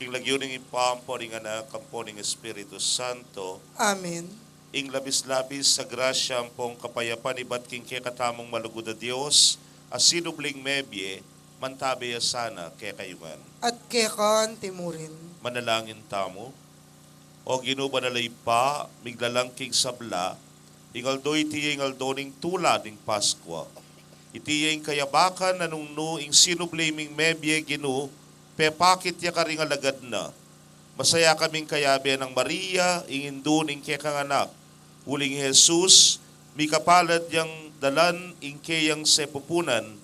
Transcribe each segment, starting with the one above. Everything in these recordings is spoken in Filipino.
king lagyuning ipampo ning anak kampo ning Espiritu Santo, Amen. ing labis-labis sa grasya pong kapayapan ibat king katamong malugod na Dios, asinubling mebye, mantabi sana kay kayungan. At kekan timurin. Manalangin tamo, o ginuba na pa, miglalang king sabla, ingaldo iti ingaldoning tula ning Paskwa. Iti yung kayabakan na nung ing sinubliming mebye ginu, pepakit ya karing alagad na. Masaya kaming kayabe ng Maria, ingindu ning kekang anak. Uling Jesus, mikapalad yang dalan ingkeyang sepupunan,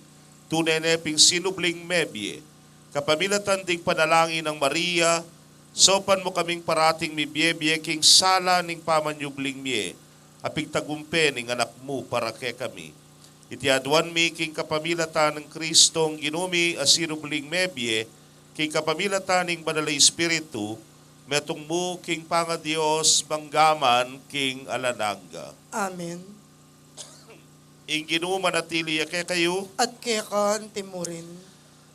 tuneneping sinubling mebye. Kapamilatan ding panalangin ng Maria, sopan mo kaming parating mibye-bye king sala ning pamanyubling mie, apig tagumpe ning anak mo para ke kami. Iti aduan mi king kapamilatan ng Kristong ginumi asinubling mebye, king kapamilatan ning Banal Espiritu, metong mo king pangadios manggaman king alananga. Amen. Ing ginuma natili ke kayo, At kekan timurin.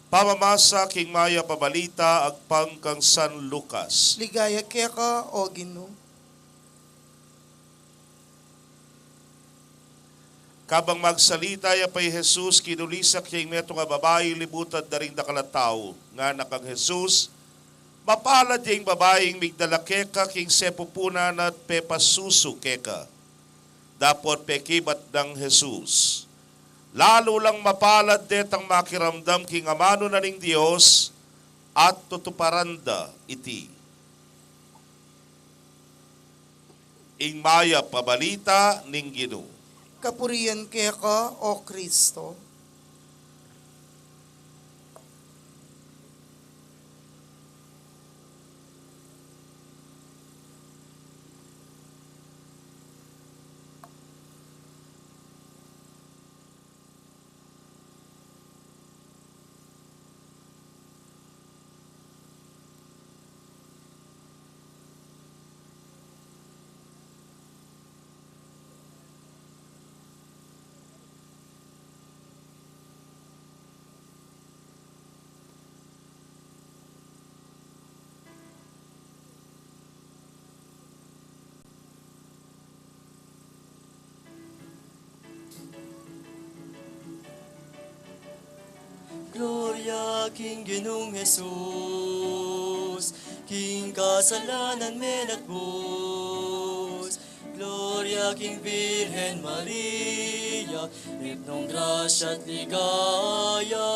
pamamasa king maya pabalita agpang kang San Lucas. Ligaya keka o Ginoo. Kabang magsalita ya pay Jesus, kinulisak yung meto nga babae libutad na rin dakalataw. Nga nakang Jesus, mapalad yung babaeng migdala keka king sepupunan at pepasuso keka. Dapot pekibat ng Jesus. Lalo lang mapalad detang makiramdam king amano na ning Diyos at tutuparanda iti. Ing maya pabalita ning Ginoo. Kapurian keka o Kristo. Gloria King Ginoong Jesus, King kasalanan men at bus. Gloria King Virgen Maria, Etnong grasya at ligaya.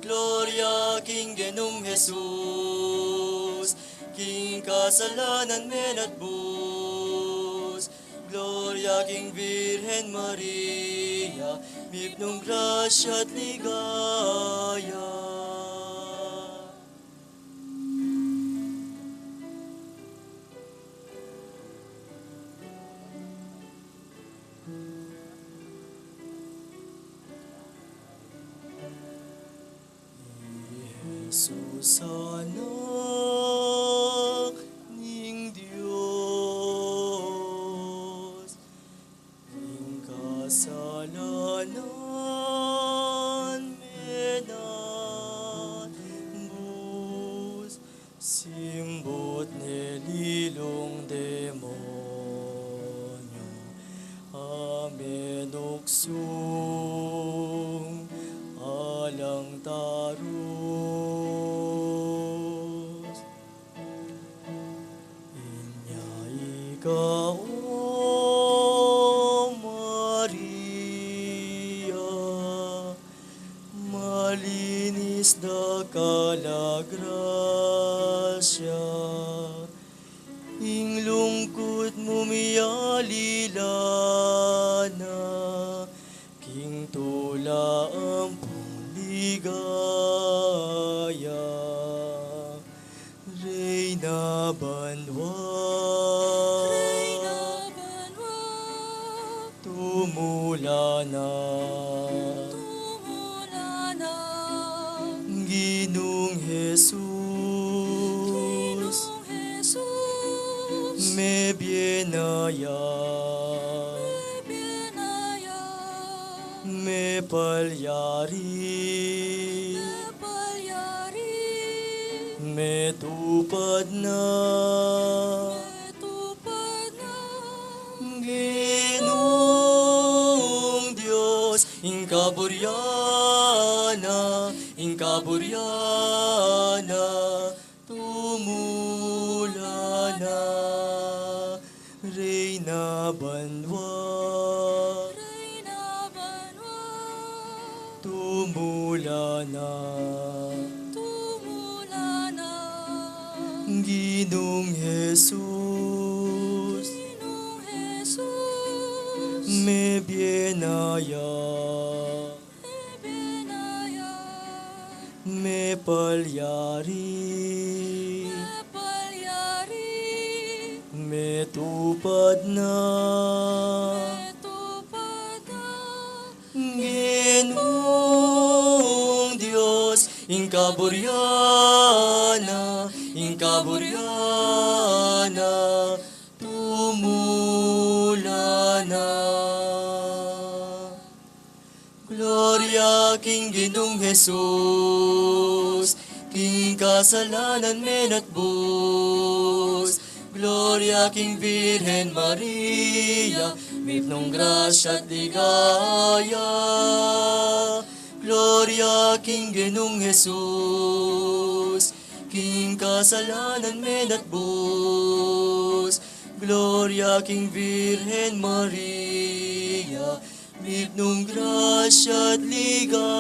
Gloria King Ginoong Jesus, King kasalanan men at bus. Gloria King Virgen Maria, Mipnong grasya at ligaya. Jesus anak ning Dios, ning kasalanan menat bus, simbot nelilong demonyo, amen oksung alang tarus. Inya ikaw, O Maria, malinis da kalagrasya, ing lungkot mo miyalilana, king tula ampong ligaya. Reyna Banwa, tumula na, Ginong Jesus, me bienaya, me palyari, Metupad na Ginoong Diyos, Inkaburyana, tumula na, Reyna Banwa, tumula na, Ginong Jesus, me bienaya, me palyari, me tupad na, Ginoong Diyos, Inkaburyana, tumula na. Gloria King Ginong Jesus, King kasalanan men at bus. Gloria King Virgen Maria, mitnong grasya at ligaya. Gloria King Ginong Jesus, King kasalanan men at bus. Gloria King Virgen Maria, mitnong grasya at ligaya.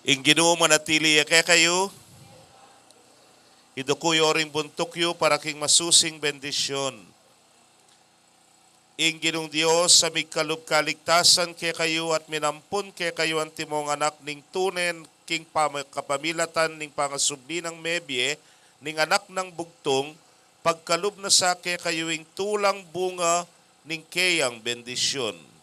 Ing Ginoo manatili kay kayo. Idukuyo ring buntukyo para king masusing bendisyon. Ing Ginong Dios sa migkalub kaligtasan kay kayo at minampun kay kayo ang timong anak ning tunen king kapamilatan ning pangasubli ng mebye ning anak ng bugtong pagkalub na sa kay kayo ing tulang bunga ning kayang bendisyon.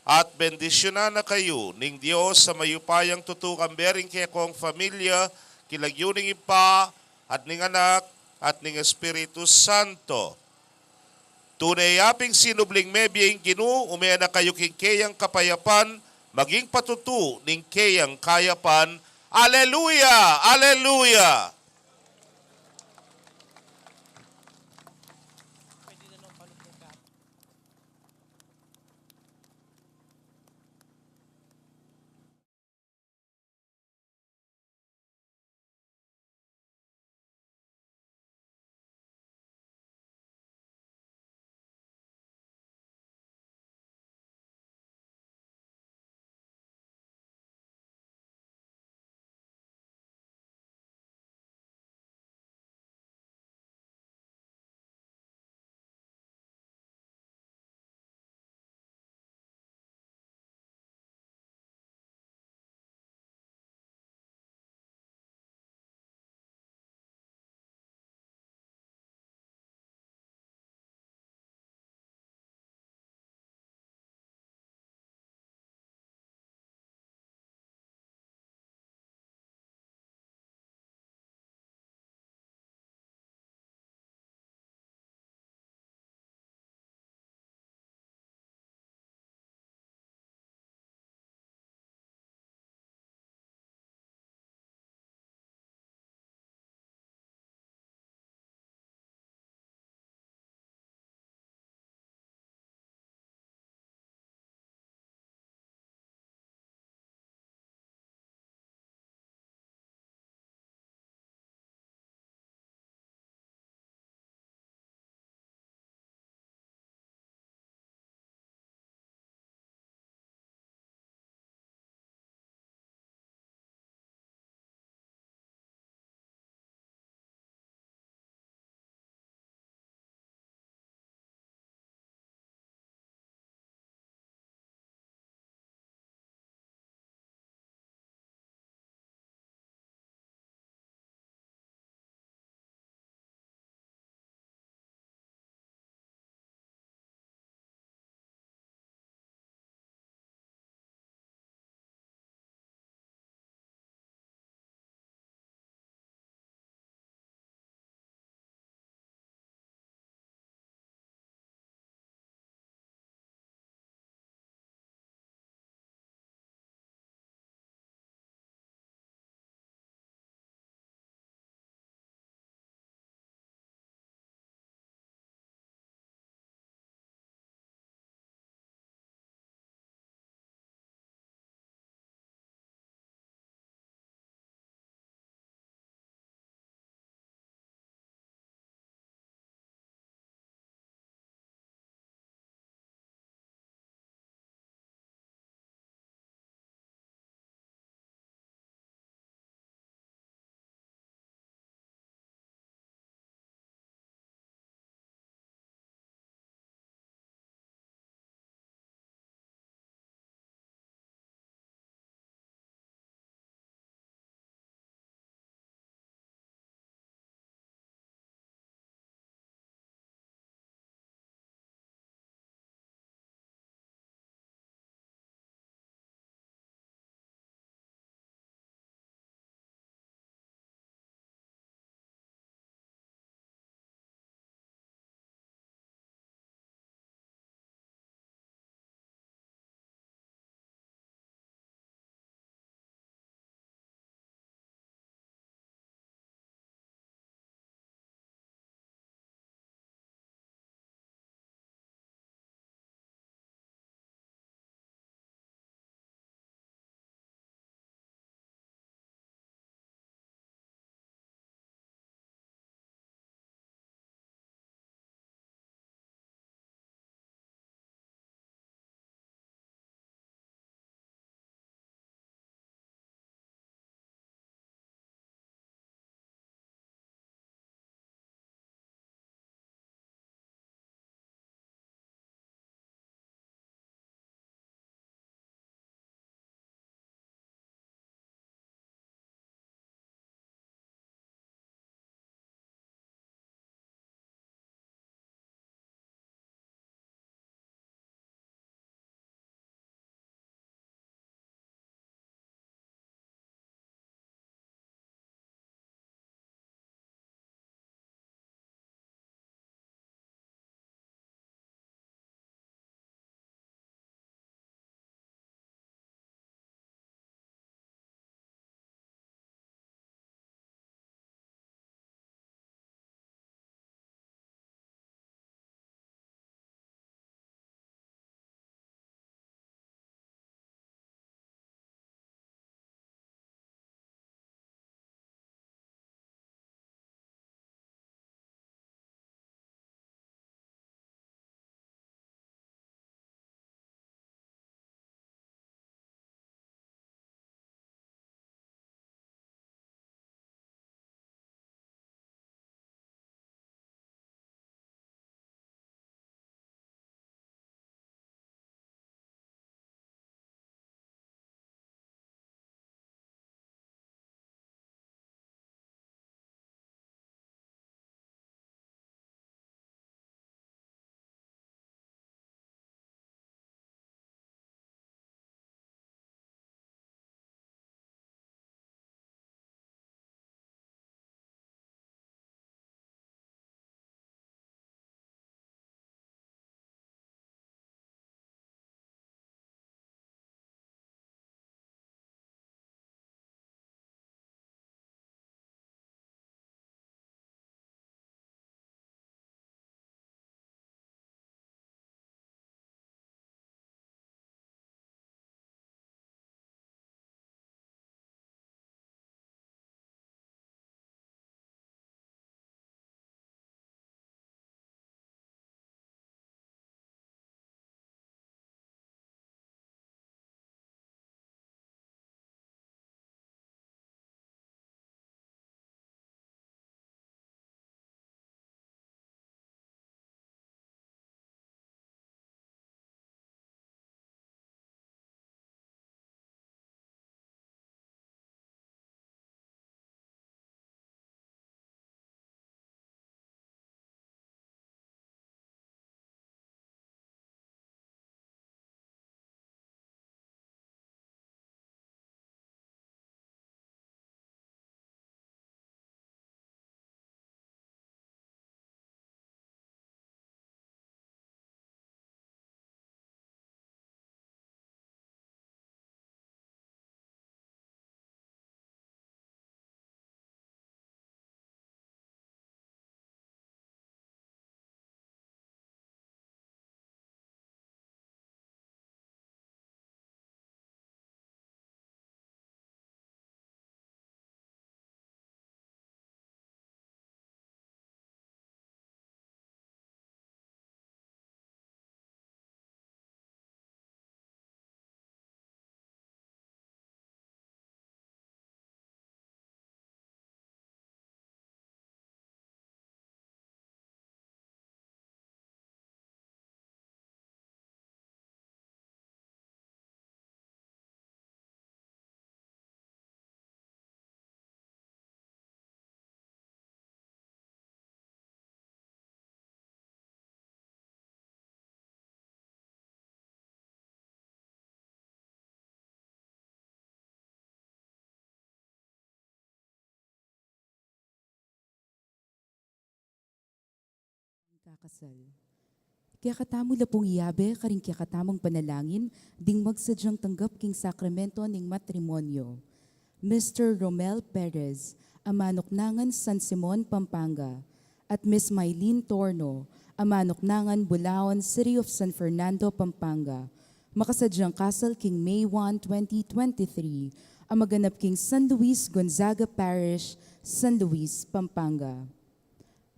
At bendisyonan na kayo ning Dios sa mayupayang tutukang bering kay kong familia kilagyuning ipa at ning anak at ning Espiritu Santo. Tunay aping sinubling mebiyeng Ginoo umaya na kayo king kayang kapayapan maging patutu ning kayang kayapan. Alleluia! Alleluia! kakasal. Kaya katamo la pong iyabe, karing kaya katamong panalangin, ding magsadyang tanggap king sakramento ning matrimonyo. Mr. Romel Perez, Amanoknangan San Simon, Pampanga, at Miss Mylene Torno, Amanoknangan Bulaon, City of San Fernando, Pampanga, makasadyang kasal king May 1, 2023, ang maganap king San Luis Gonzaga Parish, San Luis, Pampanga.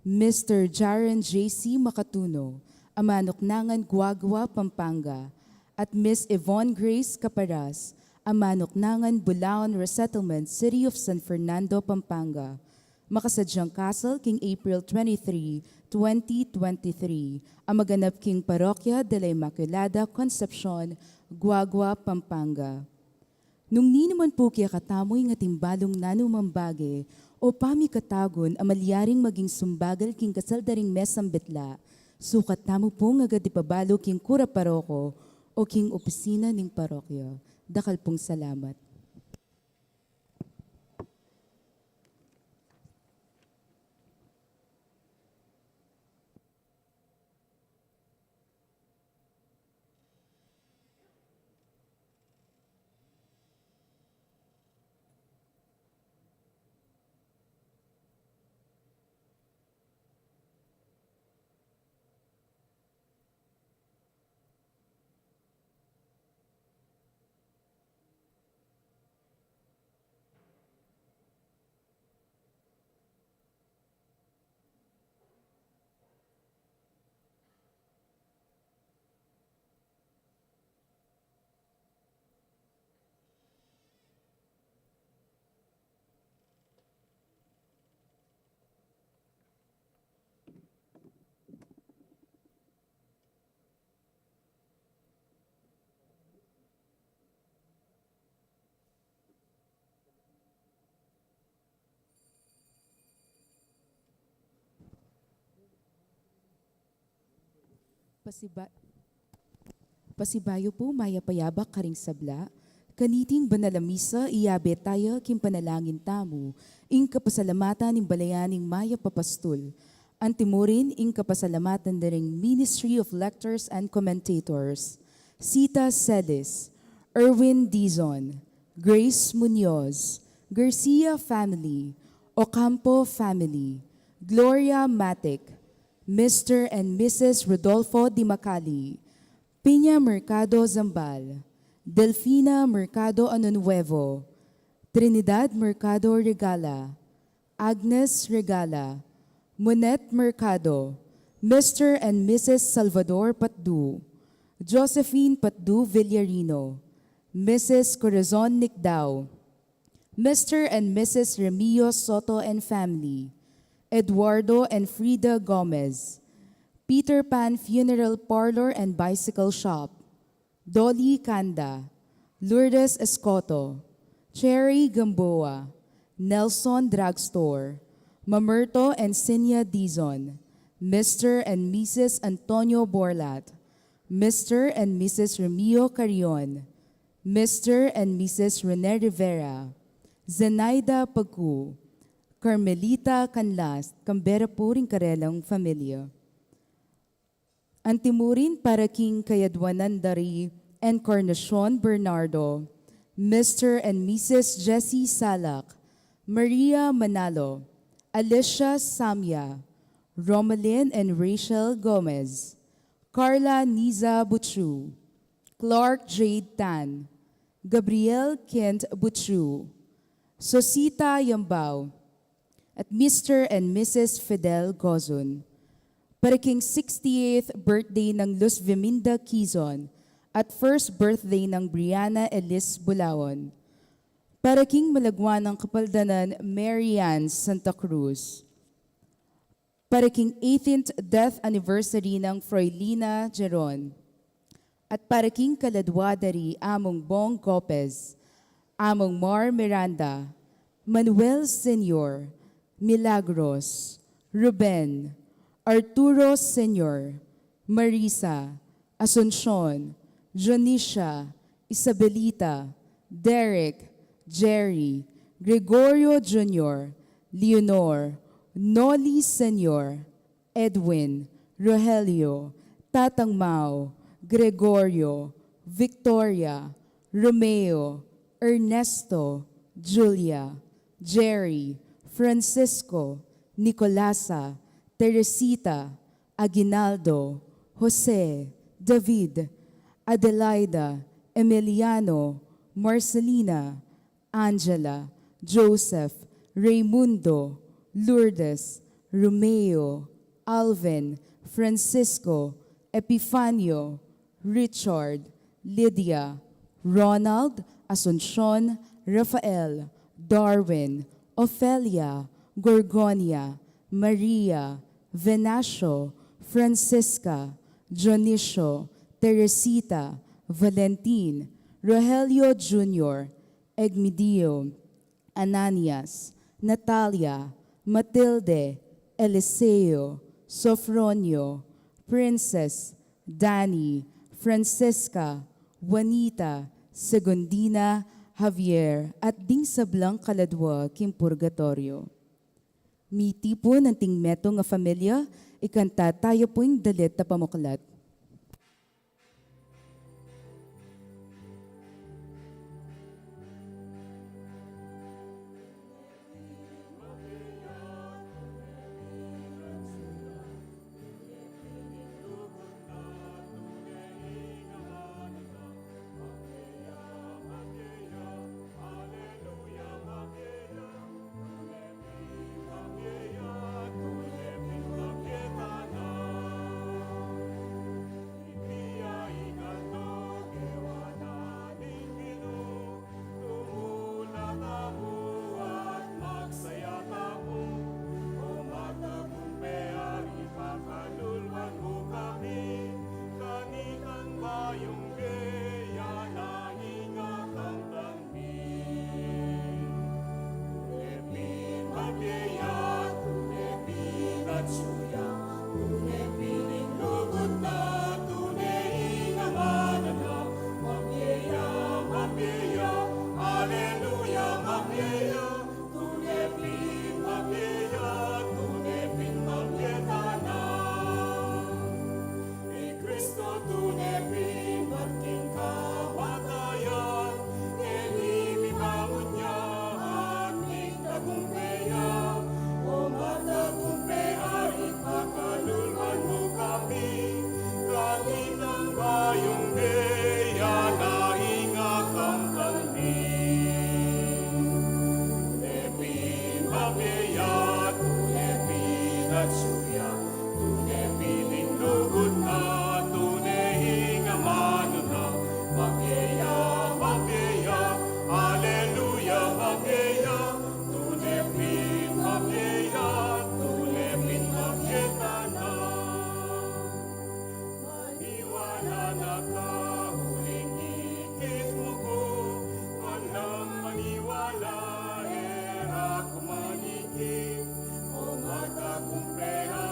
Mr. Jaren J.C. Makatuno, Amanoknangan Guagua, Pampanga, at Miss Yvonne Grace Caparas, Amanoknangan Bulaon Resettlement, City of San Fernando, Pampanga, makasadyang kasal king April 23, 2023, ang maganap king Parokya de la Immaculada Concepcion, Guagua, Pampanga. Nung ni naman po kaya katamoy nga timbalong nanumambage o pamikatagon ang malyaring maging sumbagal king kasaldaring mesang betla, sukat tamo po nga gadipabalo king kura paroko o king opisina ning parokya. Dakal pong salamat. Pasibayo po mayapayabak karing sabla, kaniting banalamisa iyabe tayo kim panalangin tamo, ing kapasalamatan ning balayaning maya papastul, antimurin ing kapasalamatan na ring Ministry of Lectors and Commentators, Sita Celis, Erwin Dizon, Grace Munoz, Garcia family, Ocampo family, Gloria Matic, Mr. and Mrs. Rodolfo Di Macali, Piña Mercado Zambal, Delfina Mercado Anunuevo, Trinidad Mercado Regala, Agnes Regala, Monet Mercado, Mr. and Mrs. Salvador Patdu, Josephine Patdu Villarino, Mrs. Corazon Nicdao, Mr. and Mrs. Remio Soto and family, Eduardo and Frida Gomez, Peter Pan Funeral Parlor and Bicycle Shop, Dolly Kanda, Lourdes Escoto, Cherry Gamboa, Nelson Drugstore, Mamerto and Sinya Dizon, Mr. and Mrs. Antonio Borlat, Mr. and Mrs. Remio Carion, Mr. and Mrs. Rene Rivera, Zenaida Pagku, Carmelita Canlas, Canberra Puring Karelang Familia. Antimurin para King Kayadwanan Dari, Encarnacion Bernardo, Mr. and Mrs. Jessie Salak, Maria Manalo, Alicia Samya, Romalyn and Rachel Gomez, Carla Niza Butchu, Clark Jade Tan, Gabriel Kent Butchu, Sosita Yambao, at Mr. and Mrs. Fidel Gozon. Para King 68th birthday ng Luz Viminda Quizon at first birthday ng Brianna Elis Bulaon. Para King Malagwan ng Kapaldanan Marianne Santa Cruz. Para King 18th death anniversary ng Froilina Geron. At para King Kaladwadari Among Bong Gopez, Among Mar Miranda, Manuel Senior, Milagros, Ruben, Arturo Senior, Marisa, Asuncion, Jonisha, Isabelita, Derek, Jerry, Gregorio Jr., Leonor, Noli Senior, Edwin, Rogelio, Tatang Mau, Gregorio, Victoria, Romeo, Ernesto, Julia, Jerry, Francisco, Nicolasa, Teresita, Aguinaldo, Jose, David, Adelaida, Emiliano, Marcelina, Angela, Joseph, Raimundo, Lourdes, Romeo, Alvin, Francisco, Epifanio, Richard, Lydia, Ronald, Asuncion, Rafael, Darwin, Ofelia, Gorgonia, Maria, Venacio, Francisca, Dionisio, Teresita, Valentin, Rogelio Jr., Egmidio, Ananias, Natalia, Matilde, Eliseo, Sofronio, Princess, Danny, Francisca, Juanita, Segundina, Javier, at ding sablang kaladwa kim purgatorio. Miti po ng tingmeto nga familia, ikanta tayo po'y dalit na pamuklat. Maniwala, era kumanikip, o mata kumpera.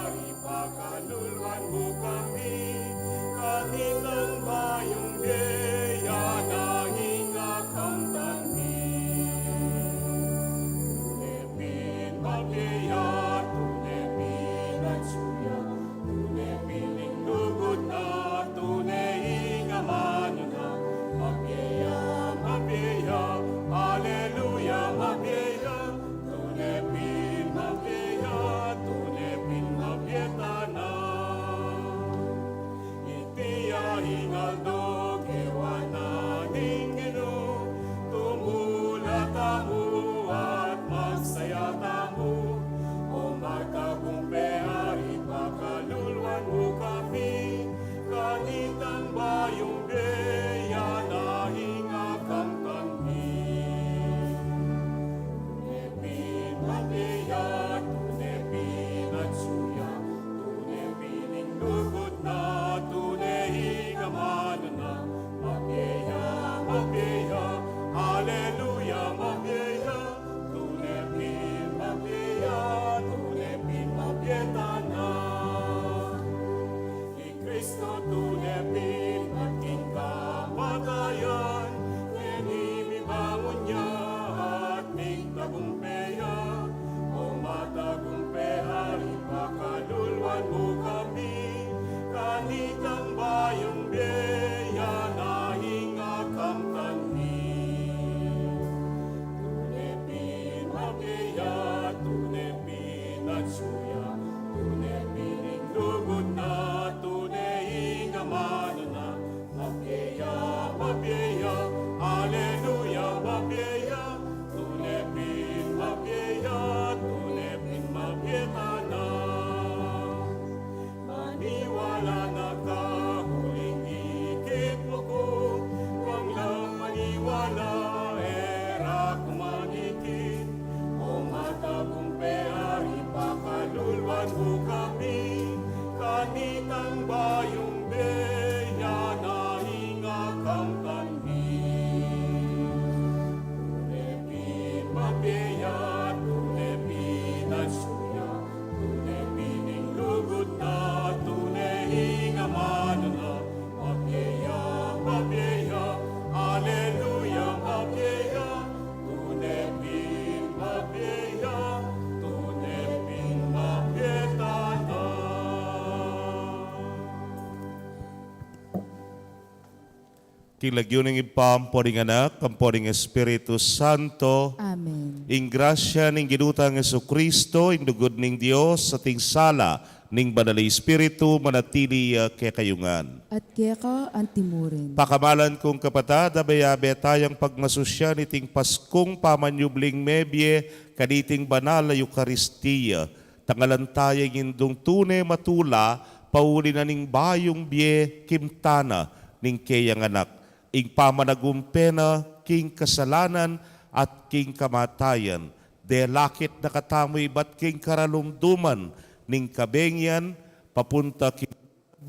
king lagyuning ipam, poding anak, poding Espiritu Santo, Amen. ing grasya ning ginutang Kristo, ing dugod ning Dios sa ting sala ning banal nga Espiritu manatili kay kayungan. At kaya ka ang timurin. Pakamalan kong kapatad, abayabe tayang pagmasusya niting Paskong pamanyubling mebye kaniting banal na Eucharistia. Tangalan tayang indong tune matula, pauli na ning bayong bye kimtana ning kayang anak. Ing pamanagumpena king kasalanan at king kamatayan. De lakit nakatamoy bat king karalumduman ning kabengyan papunta king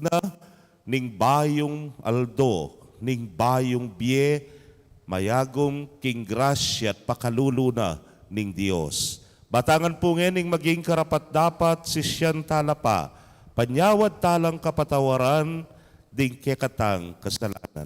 na ning bayong aldo, ning bayong bie, mayagom king grasya at pakaluluna ning Dios. Batangan po ning maging karapat-dapat si siyan talapa, panyawad talang kapatawaran, ding kekatang kasalanan.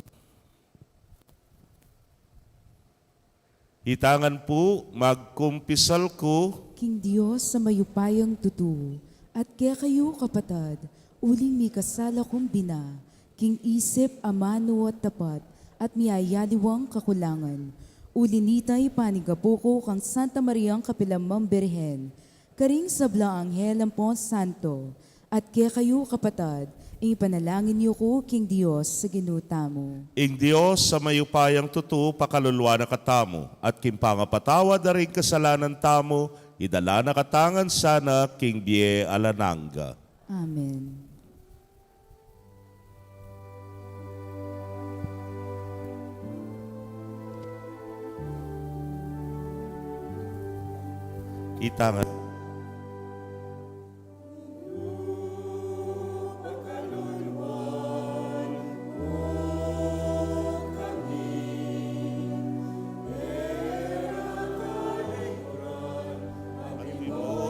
Hitangan po, magkumpisal ko, King Diyos sa mayupayang tutu, at kaya kayo kapatad, uling mi kasala kong bina, king isip amano at tapat, at miyayaliwang kakulangan. Ulinitay panigapoko kang Santa Mariang Kapilamang Birhen, karing sabla anghel ang po santo, at kaya kayo kapatad, ipanalangin niyo ko, King Diyos, sa ginuta mo. ing Dios sa mayupayang tutu, pakalulwa na katamo, at kimpangapatawad na rin kasalanan tamo, idala na katangan sana, king bie alananga. Amen. Itangan.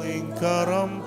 Ing karam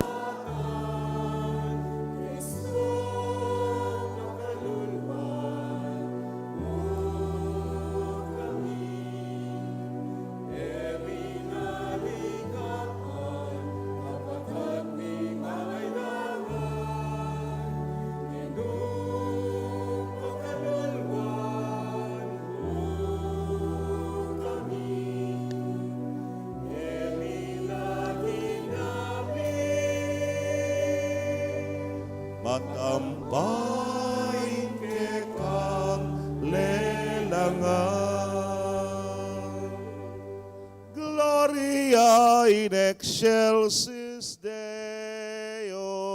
matambay ke kang lelangan. Gloria in excelsis Deo.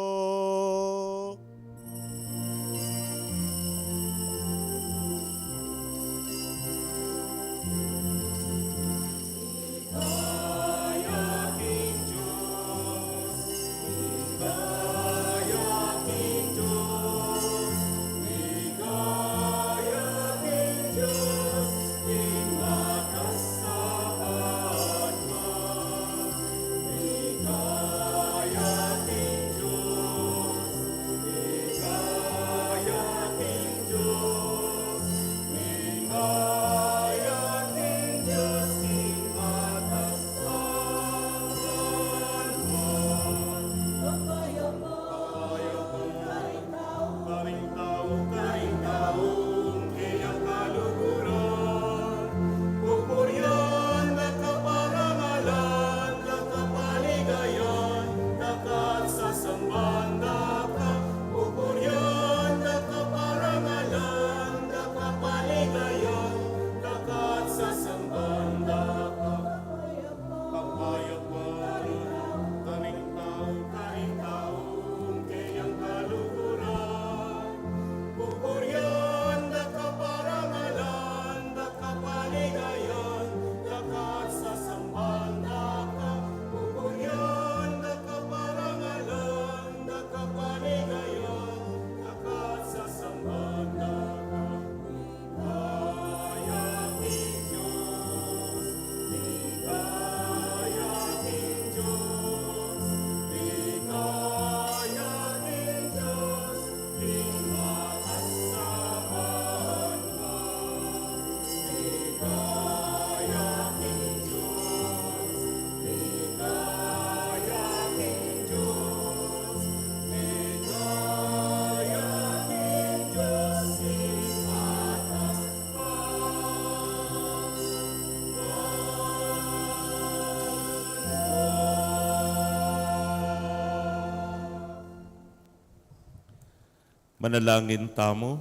Manalangin tamo.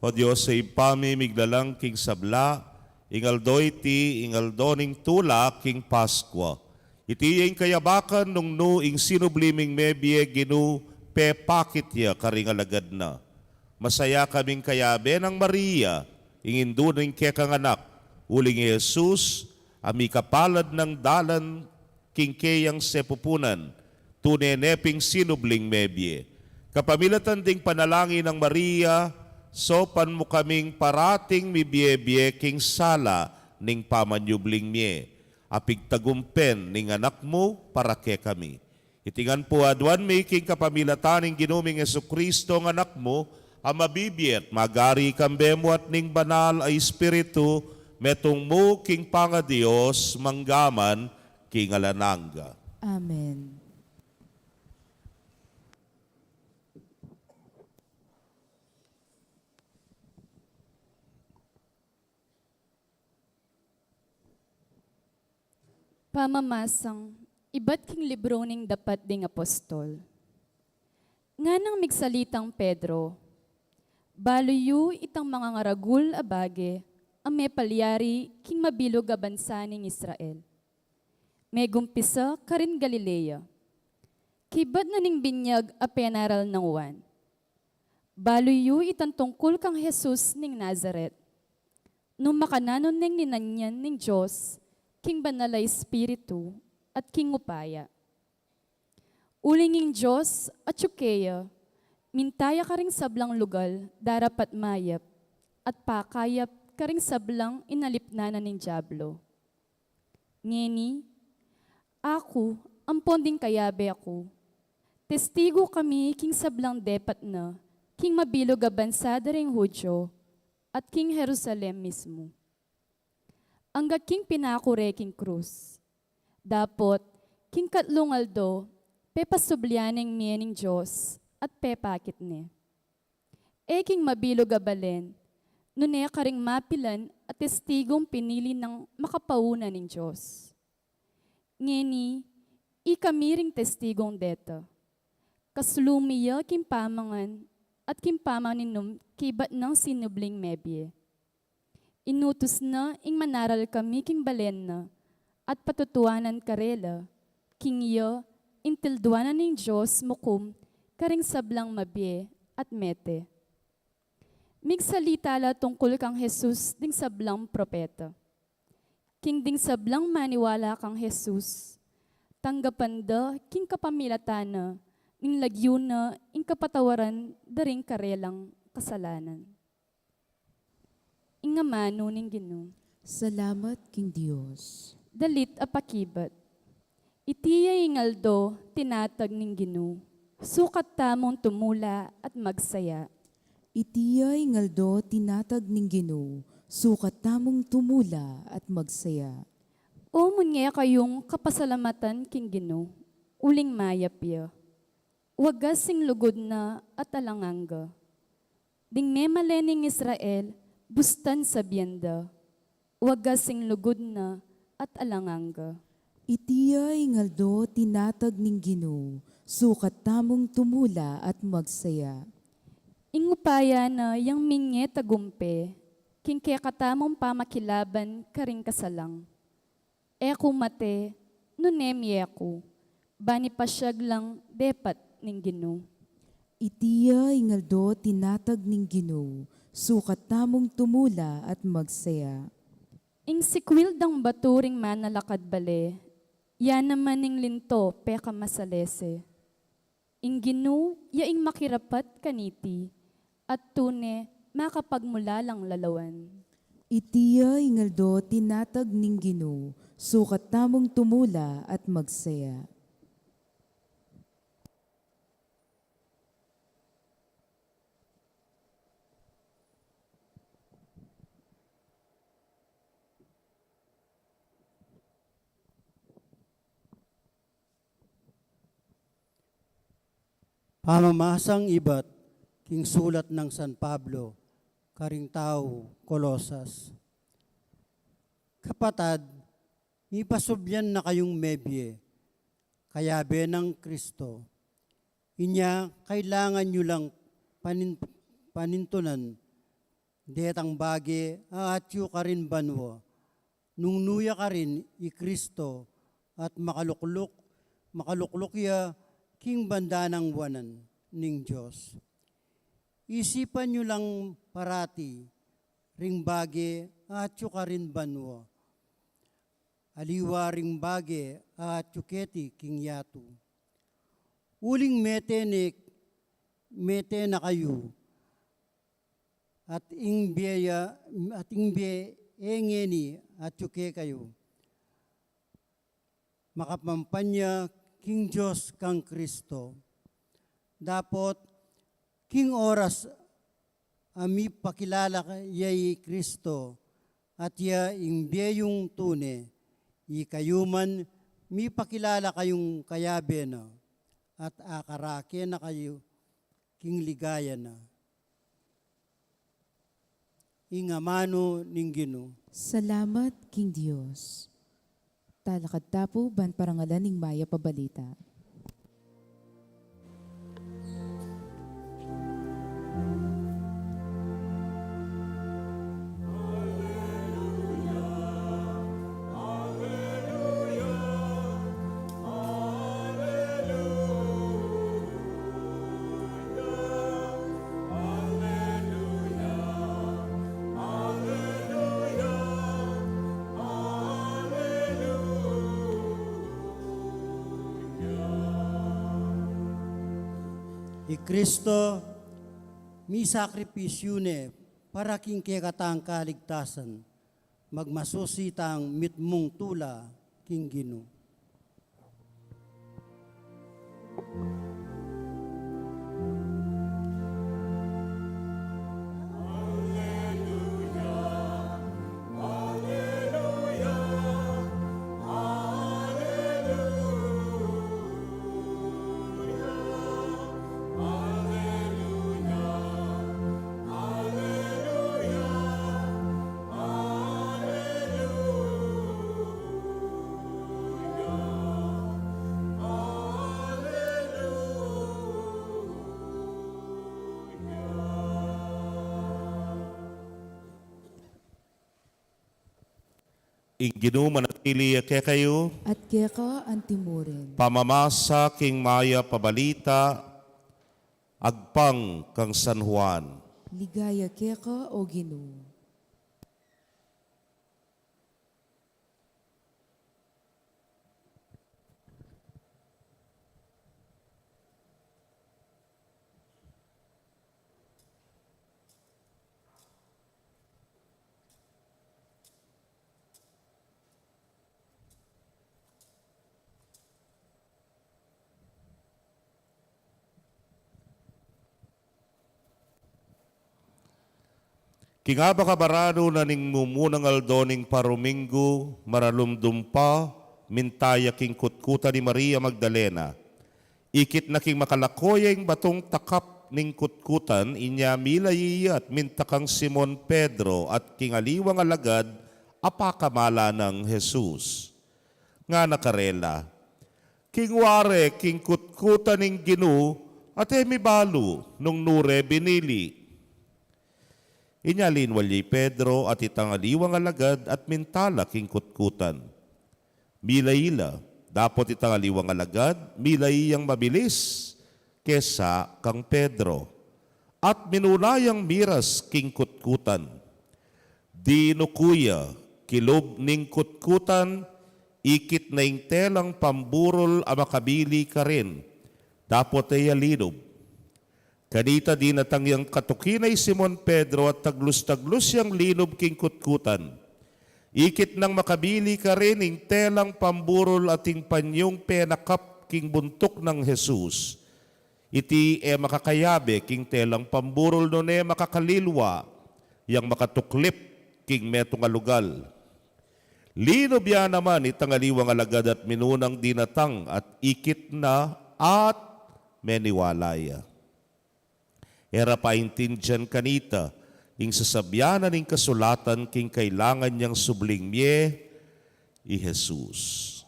O Diyos, sa ipami miglalang king sabla, ingaldoy ti, ingaldoning tula king Paskwa. Iti yung kayabakan nung ing sinubliming mebye ginu pepakit ya karingalagad na. Masaya kaming kayabe ng Maria, inginduning kekanganak, uling Jesus, ami kapalad ng dalan king keyang sepupunan, tuneneping sinubling mebye. Kapamilatan ding panalangin ng Maria, sopan mo kaming parating mibye-bye king sala ning pamanyubling mye. Apig tagumpen ning anak mo para ke kami. Itingan po aduan may king kapamilatan ning ginuming Jesucristo ng anak mo, ang mabibiyet magari kambemo at ning banal ay espiritu, metong mo king panga Dios manggaman king alananga. Amen. Pamamasang, iba't king libro ning dapat ding apostol. Nga nang migsalitang Pedro, baluyu itang mga ngaragul abage, ang may palyari king mabilog a bansa ning Israel. May gumpisa karin Galilea. Kibat na ning binyag a penaral ng Juan. Baluyu itang tungkol kang Jesus ning Nazaret. Nung makananon ning ninanyan ning Diyos, king banala espiritu at king upaya. Ulinging Diyos at Chukeya, mintaya ka ring sablang lugal, darapat mayap, at pakayap ka ring sablang inalipnanan ng Diablo. Ngeni, ako, ang ponding kayabe ako, testigo kami king sablang depat na, king mabilog a bansa ring Hudyo, at king Jerusalem mismo. Ang king pinakure king krus. Dapot, king katlungaldo, pepasublyaning miyening Diyos, at pepakit ni. King mabilog a balen, nune karing mapilan at testigong pinili ng makapauna ng Diyos. Ngeni, ikamiring testigong deta. Kaslumiya king pamangan at king pamaninum kibat ng sinubling mebye. Inutos na ing manaral kami king balen na, at patutuanan karela, king iyo, intilduanan ng Diyos mukum, karing sablang mabye at mete. Migsalita la tungkol kang Jesus ding sablang propeta. King ding sablang maniwala kang Jesus, tanggapan da king kapamilatana, ning lagyo na ing kapatawaran daring karelang kasalanan. Ingamano ning Ginoo. Salamat king Dios. Dalit apakibat. Itiya ingaldo tinatag ning Ginoo. Sukat tamong tumula at magsaya. Itiyay ngaldo tinatag ning Ginoo, sukat tamong tumula at magsaya. O munya kayong kapasalamatan king Ginoo, uling mayapya. Wagasing lugod na at alanganga. Ding memalening Israel, bustan sa biyenda, wagasing lugod na at alanganga. Itiyay ngaldo tinatag ning Ginoo, sukat tamong tumula at magsaya. Ingupaya na yang minye tagumpe, king kaya katamong pamakilaban karing kasalang. Eko mate, nunemye ako, bani pasyag lang depat ning Ginoo. Itiyay ngaldo tinatag ning Ginoo, sukat tamong tumula at magsaya. Ing sikwil dang baturing manalakad bale, yan naman ning linto peka masalese. Ing Ginoo, yaing makirapat kaniti, at tune makapagmula lang lalawan. Itiyay ngaldo tinatag ning Ginoo, sukat tamong tumula at magsaya. Pamamasang iba't king sulat ng San Pablo, karing tao, Kolosas. Kapatad, mipasubyan na kayong mebye, kayabe ng Kristo. Inya, kailangan nyo lang panintunan, detang bagi, atyo ka rin banwa, nung nuya ka rin i Kristo, at makalukluk ya king banda ng wanan ning Diyos. Isipan nyo lang parati, ring bagi, atyo ka rin banwa, aliwa ring bagi, atyo keti king yatu. Uling mete na kayo, at ingbe engeni at yuke kayo. Makapampanya king Diyos kang Kristo. Dapot king oras ami pakilala yay Kristo at ya ingbe yung tune. Ikayuman mi pakilala kayong kayabe na at akarake na kayo king ligaya na. Ingamano ning Ginoo. Salamat, King Diyos. Talakad tapo, ban parangalan ning maya pabalita. I Kristo, mi sakripisyo ne para king kekatang kaligtasan, magmasusitang mitmong tula king Ginoo. Ginoo manatili kay kayo, At keka antimurin. pamamasa king maya pabalita, agpang kang San Juan. Ligaya keka o Ginoo. Kingaba kabarado na ning mumunang aldoning paruminggo, maralumdumpa, mintaya king kutkuta ni Maria Magdalena. Ikit na king makalakoyeng batong takap ning kutkutan, inya milayiya at mintakang Simon Pedro at king aliwang alagad, apakamala ng Jesus. Nga nakarela, king ware king kutkutan ning Ginoo, at emibalu nung nure binili. Inyalin walyi Pedro at itang aliwang alagad at mintala king kutkutan. Milayila, dapot itang aliwang alagad, milayiyang mabilis kesa kang Pedro. At minunayang miras king kutkutan. Dino kuya, kilob ning kutkutan, ikit na ing telang pamburol a makabili ka rin. Dapot ay alinob. Kanita di natangyang katukinay Simon Pedro at taglus-taglus yang linob king kutkutan. Ikit nang makabili ka rin ing telang pamburol ating panyong penakap king buntok ng Jesus. Iti makakayabe king telang pamburol no makakalilwa yang makatuklip king metong alugal. Linob ya naman itang aliwang alagad at minunang dinatang at ikit na at meniwalaya. Era paintindihan kanita, ing sasabyanan ing kasulatan king kailangan niyang subling miye, i Jesus.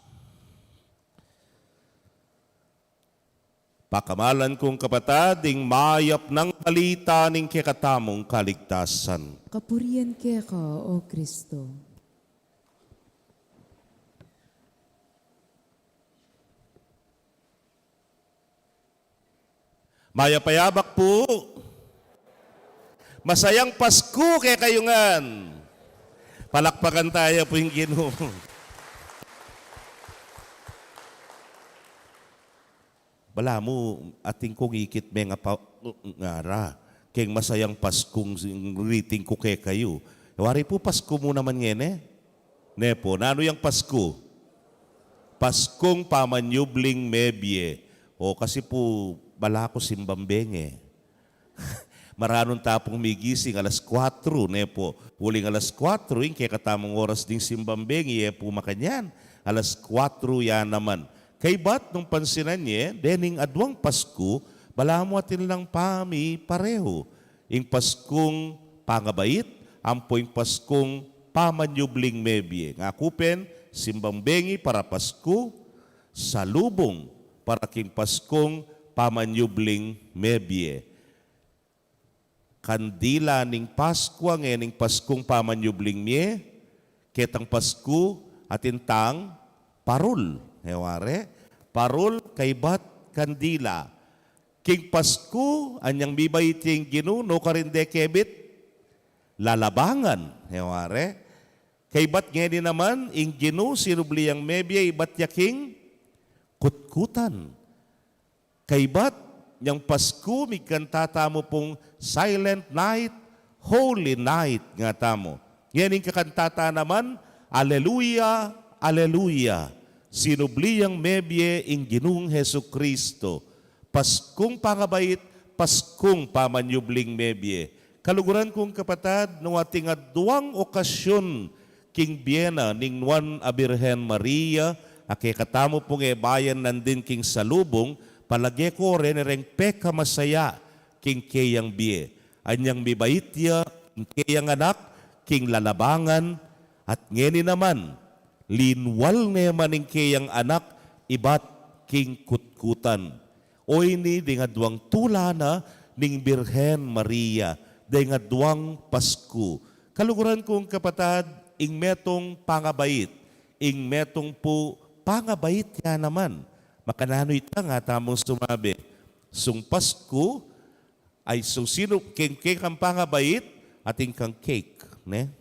Pakamalan kong kapatad, ding mayap ng balita ning kikatamong kaligtasan. Kapurian ka, O Kristo. Mayapayabak po. Masayang Pasko kay kayungan. Palakpakan tayo po yung Ginoo. Bala mo, ating kong ikit may ngara. Kaya masayang Paskong greeting ko kay kayo. Wari po Pasko mo naman ngene. Ne po, nano yung Pasko? Paskong pamanyubling mebye. O kasi po, bala ko simbambenge. Maranon tapong migising alas 4, ne po. Huling alas 4, yung kaya katamang oras ding simbambenge, po makanyan. Alas 4 yan naman. Kay bat nung pansinan niya, dening adwang Pasko, bala mo atin lang pami pareho. Yung Paskong pangabait, ampo yung Paskong pamanyubling mebye. Nga kupen, simbambenge para Pasko, salubong para king Paskong pamanyubling mebye. Kandila ning Pasko ngayon ning Paskong pamanyubling mie, ketang Pasko atintang parol. Heware, parol kay bat kandila. King Pasko, anyang bibayiting Ginuno karinde kebit, lalabangan. Heware, kay bat ngayon naman, ing Ginu, sinubliyang mebye, ibat yaking kutkutan. Kay bat, yang Pasko, may kantata mo pong Silent Night, Holy Night nga tamo. Yan yung kakantata naman, Alleluia, Alleluia. Sinubliyang mebye ing Ginoong Hesukristo. Paskong pangabait, Paskong pamanyubling mebye. Kaluguran kong kapatad, no ating aduang okasyon king Biena ning Juan a Birhen Maria, ake katamo pong bayan nandin king salubong, palagi ko rin peka masaya king kayang biye. Anyang mibaitya, king kayang anak, king lalabangan, at ngeni naman, linwal neman ning kayang anak, ibat king kutkutan. Oy ni di nga duwang tulana ning Birhen Maria, di nga duwang Pasko. Kaluguran kong kapatad, ing metong pangabait, ing metong po pangabait ya naman. Makanano ita nga tamong sumabi, sung Pasko ay sung sino king kang pangabait ating kang cake, ne?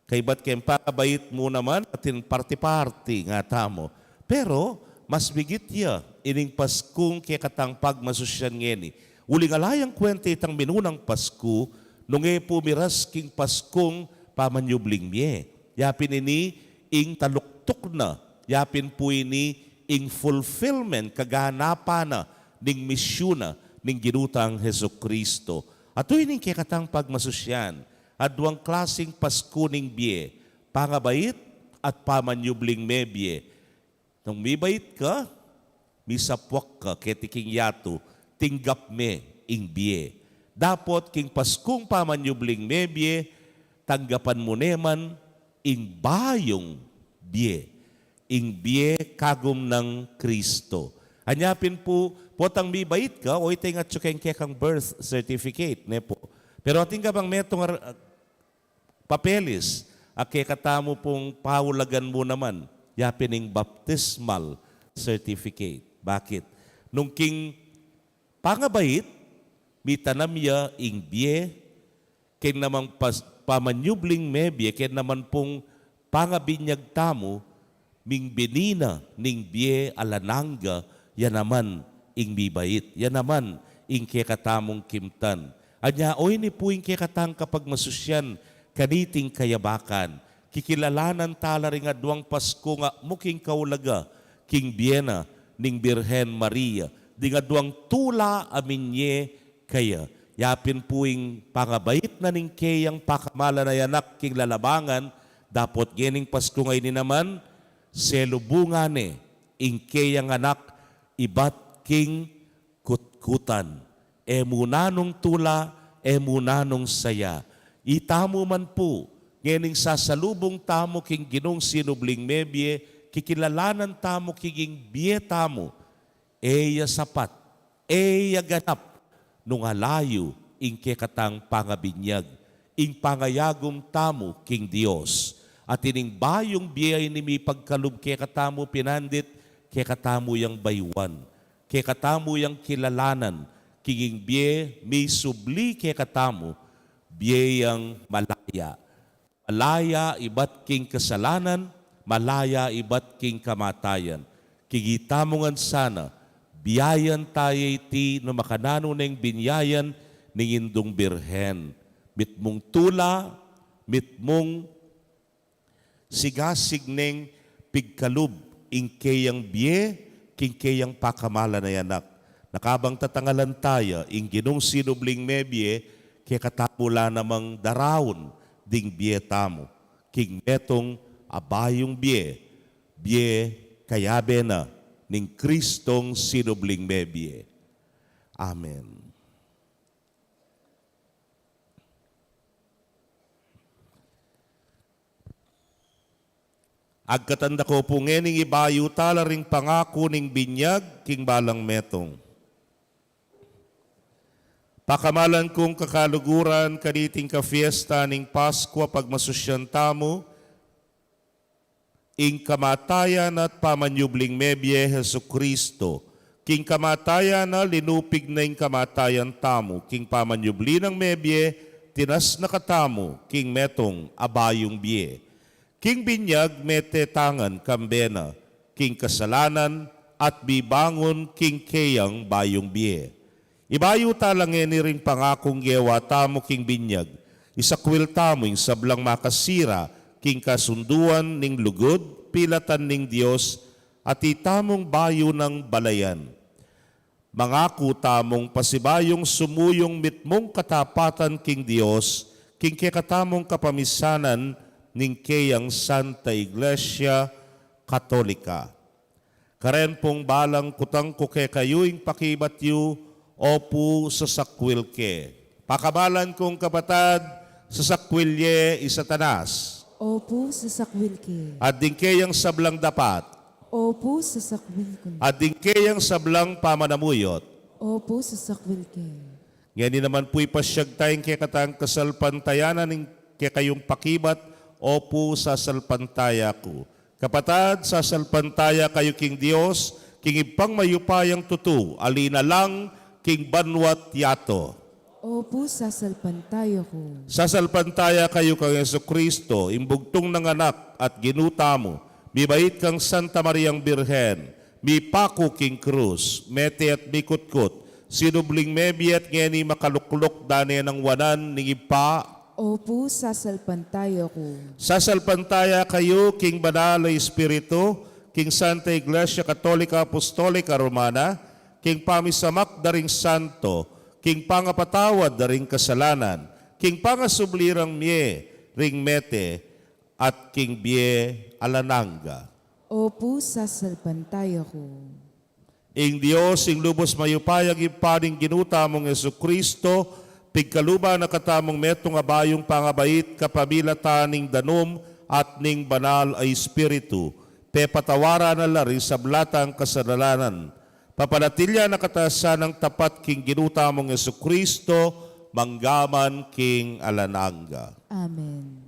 Kay ba't kayong pangabait mo naman atin party-party nga tamo. Pero mas bigit ya ining Paskong kaya katang pagmasusyan ngeni. Uling alayang kwenta itang minunang Pasko, nung pumiras king Paskong pamanyubling mie. Yapin ini ing taluktok na. Yapin po ini ing fulfillment, kaganapan na, ning misyon na, ning ginutang Hesukristo. At ining kaya katang pagmasusyan, adwang klaseng Pasko ning bie, pangabait at pamanyubling mebye. Nung mibait ka, misapwak ka, ketiking yato, tinggap me ing bie. Dapot king Paskong pamanyubling mebye, tanggapan mo neman ing bayong bie. Ing bie kagum ng Kristo. Anyapin po, potang mibait ka, o ito nga tsukeng kekang birth certificate, ne po. Pero ating kabang metong papeles, ake katamo pong paulagan mo naman, yapining baptismal certificate. Bakit? Nung king pangabait, mitanamya ing bie, ken namang pamanyubling mebye, ken naman pong pangabinyag tamo, ming binina ning bie alananga, yan naman ing bibait, yan naman ing kekatamong kimtan. Anya, oy ni po ing kekatang kapag masusyan, kaniting kayabakan, kikilalanan tala ring adwang Pasko nga muking kaulaga, king Biena, ning Birhen Maria, ding adwang tula aminye kaya. Yapin puing pangabait na ning kayang pakamala na yanak king lalabangan, dapot gening Pasko ngay ni naman, selubungane, ing kayang anak, ibat king kutkutan. Emunanong tula, emunanong saya. Itamo man po, ngening sasalubong tamo king Ginong sinubling mebye, kikilalanan tamo king bie tamo, eya sapat, yaganap nung halayo ing kekatang pangabinyag, ing pangayagom tamo king Dios. At ining bayong biyay ni mi pagkalub kekatamo pinandit, kekatamo yang baywan, kekatamo yang kilalanan, kinging biye mi subli kekatamo, biye yang malaya. Malaya ibat king kasalanan, malaya ibat king kamatayan. Kigitamongan sana, biyayan tayo iti no makanano ng binyayan ng indong birhen. Mitmong tula, mitmong sigasig ng pigkalub, ingkayang biye, kingkayang pakamala na yanak. Nakabang tatangalan tayo, ing ginong sinubling mebye, kaya katamula namang darawon, ding biye tamo. King metong abayong biye, biye kayabe na, ning Kristong sinubling mebye. Amen. Agkatanda ko po ngening ibayu tala ring pangako ning binyag king balang metong. Pakamalan kong kakaluguran kaniting ka-fiesta ning Pasko pagmasusyan tamo, ing kamatayan at pamanyubling mebye Hesu Kristo, king kamatayan na linupig na ing kamatayan tamo, king pamanyubli ng mebye, tinas na katamo, king metong abayong biye. King binyag mete tangan kambena, king kasalanan at bibangon king keyang bayong biye. Ibayo talangin ni ring pangakong gewa tamo king binyag, isakwil tamo ing sablang makasira, king kasunduan ning lugod, pilatan ning Dios, at itamong bayo ng balayan. Mangako tamong pasibayong sumuyong mitmong katapatan king Dios, king kekatamong kapamisanan ning keyang Santa Iglesia Katolika. Karen pong balang kutang ko ke kayuing pakibat yu, opo sa sakwil ke. Pakabalan kong kapatad, sa sakwil ye isatanas. Opo sa sakwil ke. At din keyang sablang dapat. Opo sa sakwil ko. At din keyang sablang pamanamuyot. Opo sa sakwil ke. Ngayon naman po'y pasyag tayong kekatang kasalpantayanan ng kekayong pakibat, opo sa salpantaya ko. Kapatad, sa salpantaya kayo king Dios, king ipang mayupayang tutu, alina lang king banwat yato. Opo sa salpantaya ko. Sa salpantaya kayo kang Yesu Kristo, imbugtong ng anak at ginuta mo, mibait kang Santa Mariang Birhen, mipako king krus, mete at mikutkot, sinubling mebi at ngeni makaluklok dane ng wanan ning ipa. Opo sa salpantaya ko. Sa salpantaya kayo, King Banal na Espiritu, King Santa Iglesia Katolika Apostolika Romana, King Pamisamak daring Santo, King Pangapatawad daring kasalanan, King Pangasublirang Mie, Ring Mete, at King Bie Alananga. Opo sa salpantaya ko. Ing Dios, ing lubos mayupayag ipaning ginuta mong Yesu Kristo, pigkaluba na katamong metong abayong pangabait kapamilatan ning danom at ning banal ay Espiritu, pepatawara na lari sa blatang kasalanan. Papalatilya na katasan ng tapat king ginuta mong Yesu Kristo, manggaman king alananga. Amen.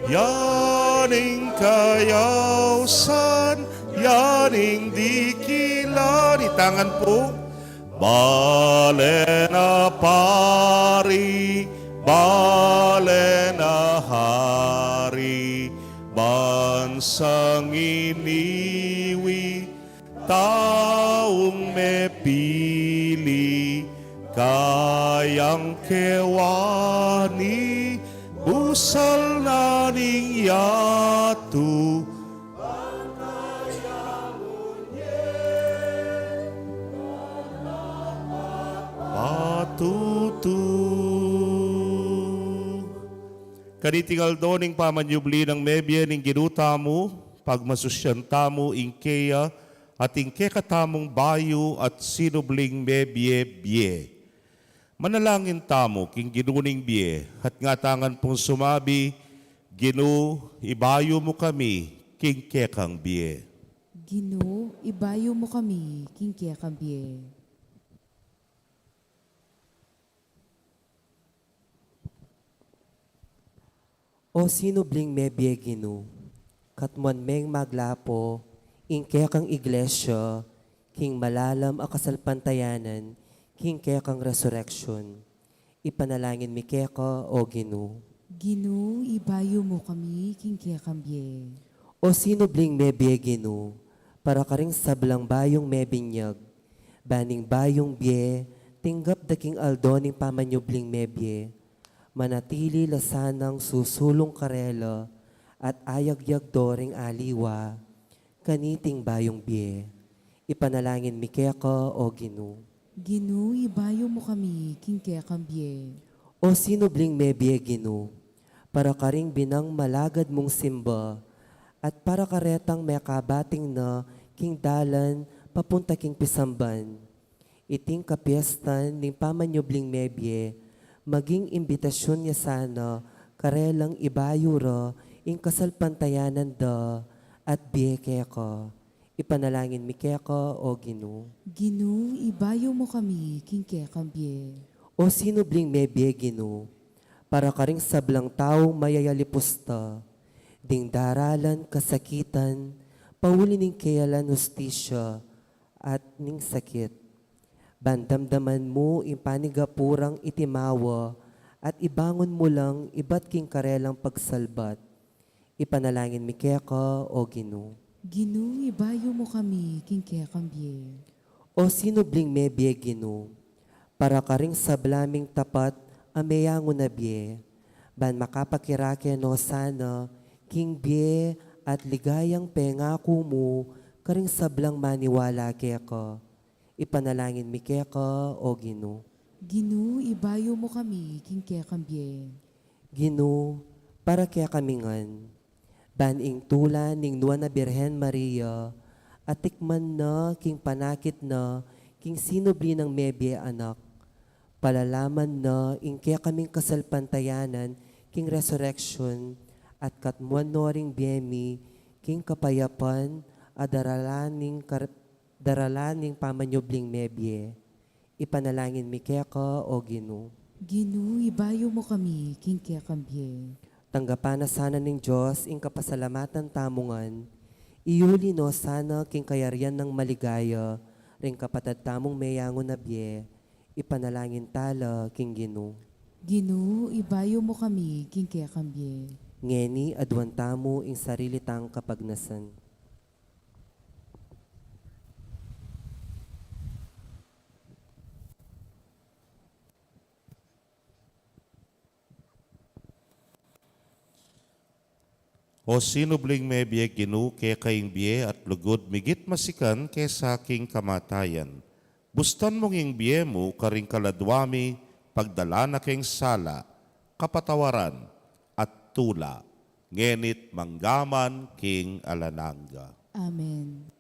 yaning kayawsan, yaning dikilan. Itangan po. Bale na pari, bale na hari, bansang iniwi, taong mepili, kayang kewani, busal na ning yatu. Patutu. Kanitingal doning pamanyubli ng mebye ning ginutamu, pagmasusyan tamu ingkeya, at ingke katamong bayo at sinubling mebye-bye. Manalangin tamo king ginuning bye, at ngatangan pong sumabi, Ginu, ibayo mo kami king kekang bye. Ginoo, ibayo mo kami, king kambye. O sinubling mebye Ginu, katman meng maglapo, ingke kang iglesia, king malalam a kasalpantayanan, king kang resurrection. Ipanalangin mi keka, o Ginu. Ginoo, ibayo mo kami, king kambye. O sinubling mebye Ginu, para karing sablang bayong mebinyag, baning bayong bye, tinggap daking aldoning pamanyubling mebye, manatili lasanang susulong karela at ayagyag doring aliwa, kaniting bayong bie. Ipanalangin mi keka, o Ginu. Ginoo, ibayo mo kami, king kambye. O sinubling mebye Ginu, para karing binang malagad mong simba, at para karetang may kabating na king dalan papunta king pisamban. Iting kapiestan ning pamanyubling mebye, maging imbitasyon niya sana, karelang ibayura, ing kasalpantayanan da, at biyeke ka. Ipanalangin mi keka, o Ginu. Ginoo, ibayo mo kami, king kambye. O sinubling mebye Ginu, para karing sablang tao mayayalipusta, ding daralan kasakitan, pauli ning kayalan hustisya, at ning sakit. Bandamdaman mo ipanigapurang itimawa at ibangon mo lang iba't king karelang pagsalbat. Ipanalangin mi keka, o Ginu. Ginoo, ibayo mo kami, king kambye. O sinubling mebye Ginu, para karing sablaming tapat ameyango na bye, ban makapakirake no sana, king bye at ligayang pengako mo, karing sablang maniwala keka. Ipanalangin mi keka, o Ginu. Ginoo, ibayo mo kami, king kambye. Ginu, para kaya kamingan, baning tula ning nuwa na Birhen Maria, at tikman na king panakit na, king sinubli ng mebye anak, palalaman na ing kaya kaming kasalpantayanan, king resurrection, at katmuan no ring biyemi, king kapayapan, daralaning pamanyubling mebye. Ipanalangin mi keka, o Ginu. Ginoo, ibayo mo kami, king kambye. Tanggapan na sana ng Diyos ing kapasalamatan tamungan, iuli no sana king kayarian ng maligaya, ring kapatad tamong mayango na bye, ipanalangin tala king Ginu. Ginoo, ibayo mo kami, king kambye. Ngeni adwan tamo ing sarili tang kapagnasan. O sinubling mebye Ginu ke kaing biye at lugod migit masikan ke sa aking kamatayan. Bustan mong ing biye mo karing kaladwami pagdala na keng sala, kapatawaran at tula. Ngenit manggaman king alananga. Amen.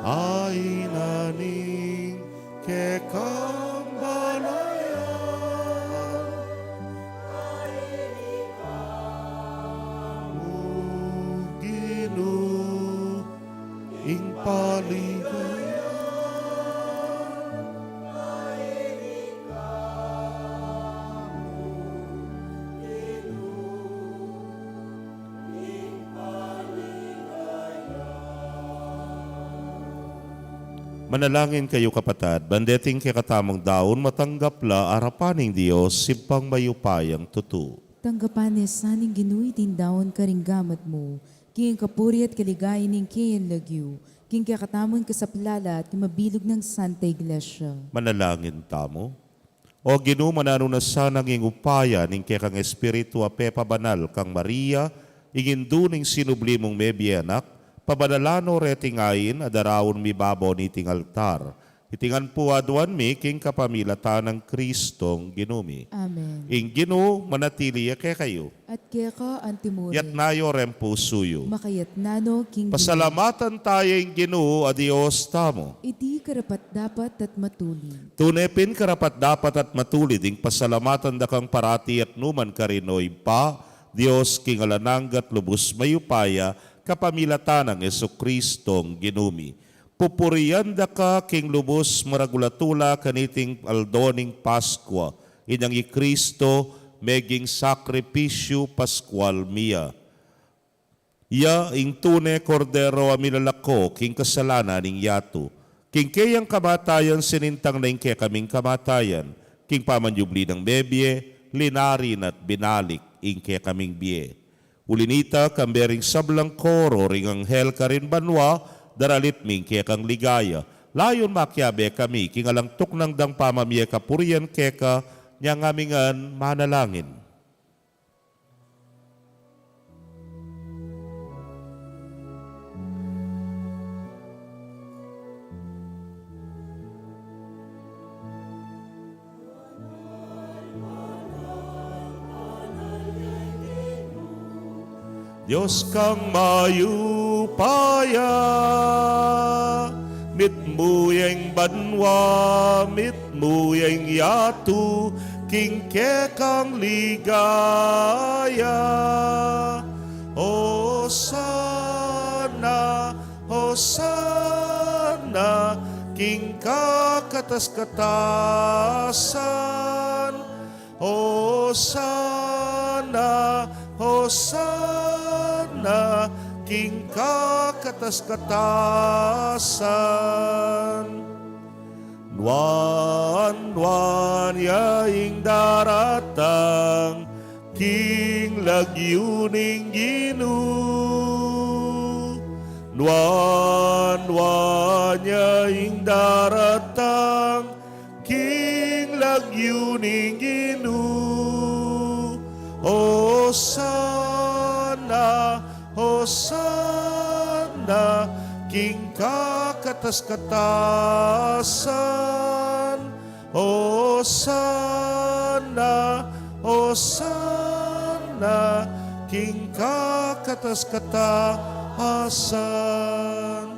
ay naning kekang balayan. Ginoo, ing paligaya. Manalangin kayo kapatad, bandeting kakatamang daon, matanggapla arapaning Diyos, simpang mayupayang tutu. Tanggapan ni saning ginuy tindaon karing gamat mo, king kapuri at kaligay ning kiyan lagyu, king kakatamon kasaplala at mabilog ng Santa Iglesia. Manalangin tamo. O Ginoo, manano na sanang ing upaya ning kekang Espiritu a pepa banal kang Maria, ingindu ning sinublimong mebienak, pabanalano retingayin adarawon mi babaw ni ting altar. Itingan po aduan mi king kapamilatan ng Kristong ginumi. Amen. Ing Ginoo manatili ke kayo. At kaya ka antimore, Yat nayo rempo suyo. makayat nano king Pasalamatan tayo ing Ginoo a Dios tamo. iti karapat dapat at matuli. Tunepin karapat dapat at matulid ing pasalamatan da kang parati at numan karinoy pa, Dios king alananggat lubos mayupaya, kapamilatan ng Jesucristong ginumi. Pupurian da ka king lubos maragulatula kaniting aldoning Paskwa, inang i Kristo meging sakripisyo Paskwal miya. Ya ing tune kordero a milalako king kasalanan ning yato. King kayang kamatayan sinintang na ing kaming kamatayan. King pamanjubli ng bebye, linarin at binalik ing kaming biye. Ulinita kambering sablang koro ring anghel karin banwa, daralit ming kang ligaya. Layon makyabe kami, kingalang tuknang dang pamamye kapurian keka, niya ngamingan manalangin. Diyos kang mayupaya, mitmuyeng banwa, mitmuyeng yatu, kingke kang ligaya. Hosana, Hosana, king kakatas-katasan. Hosana, Hosana, king kakatas-katasan. Nuan yaing daratang, king lagyuning ginu. Nuan yaing daratang, king lagyuning ginu. Hosana, Hosana, king kakatas-katasan. Hosana, Hosana, king kakatas-katasan.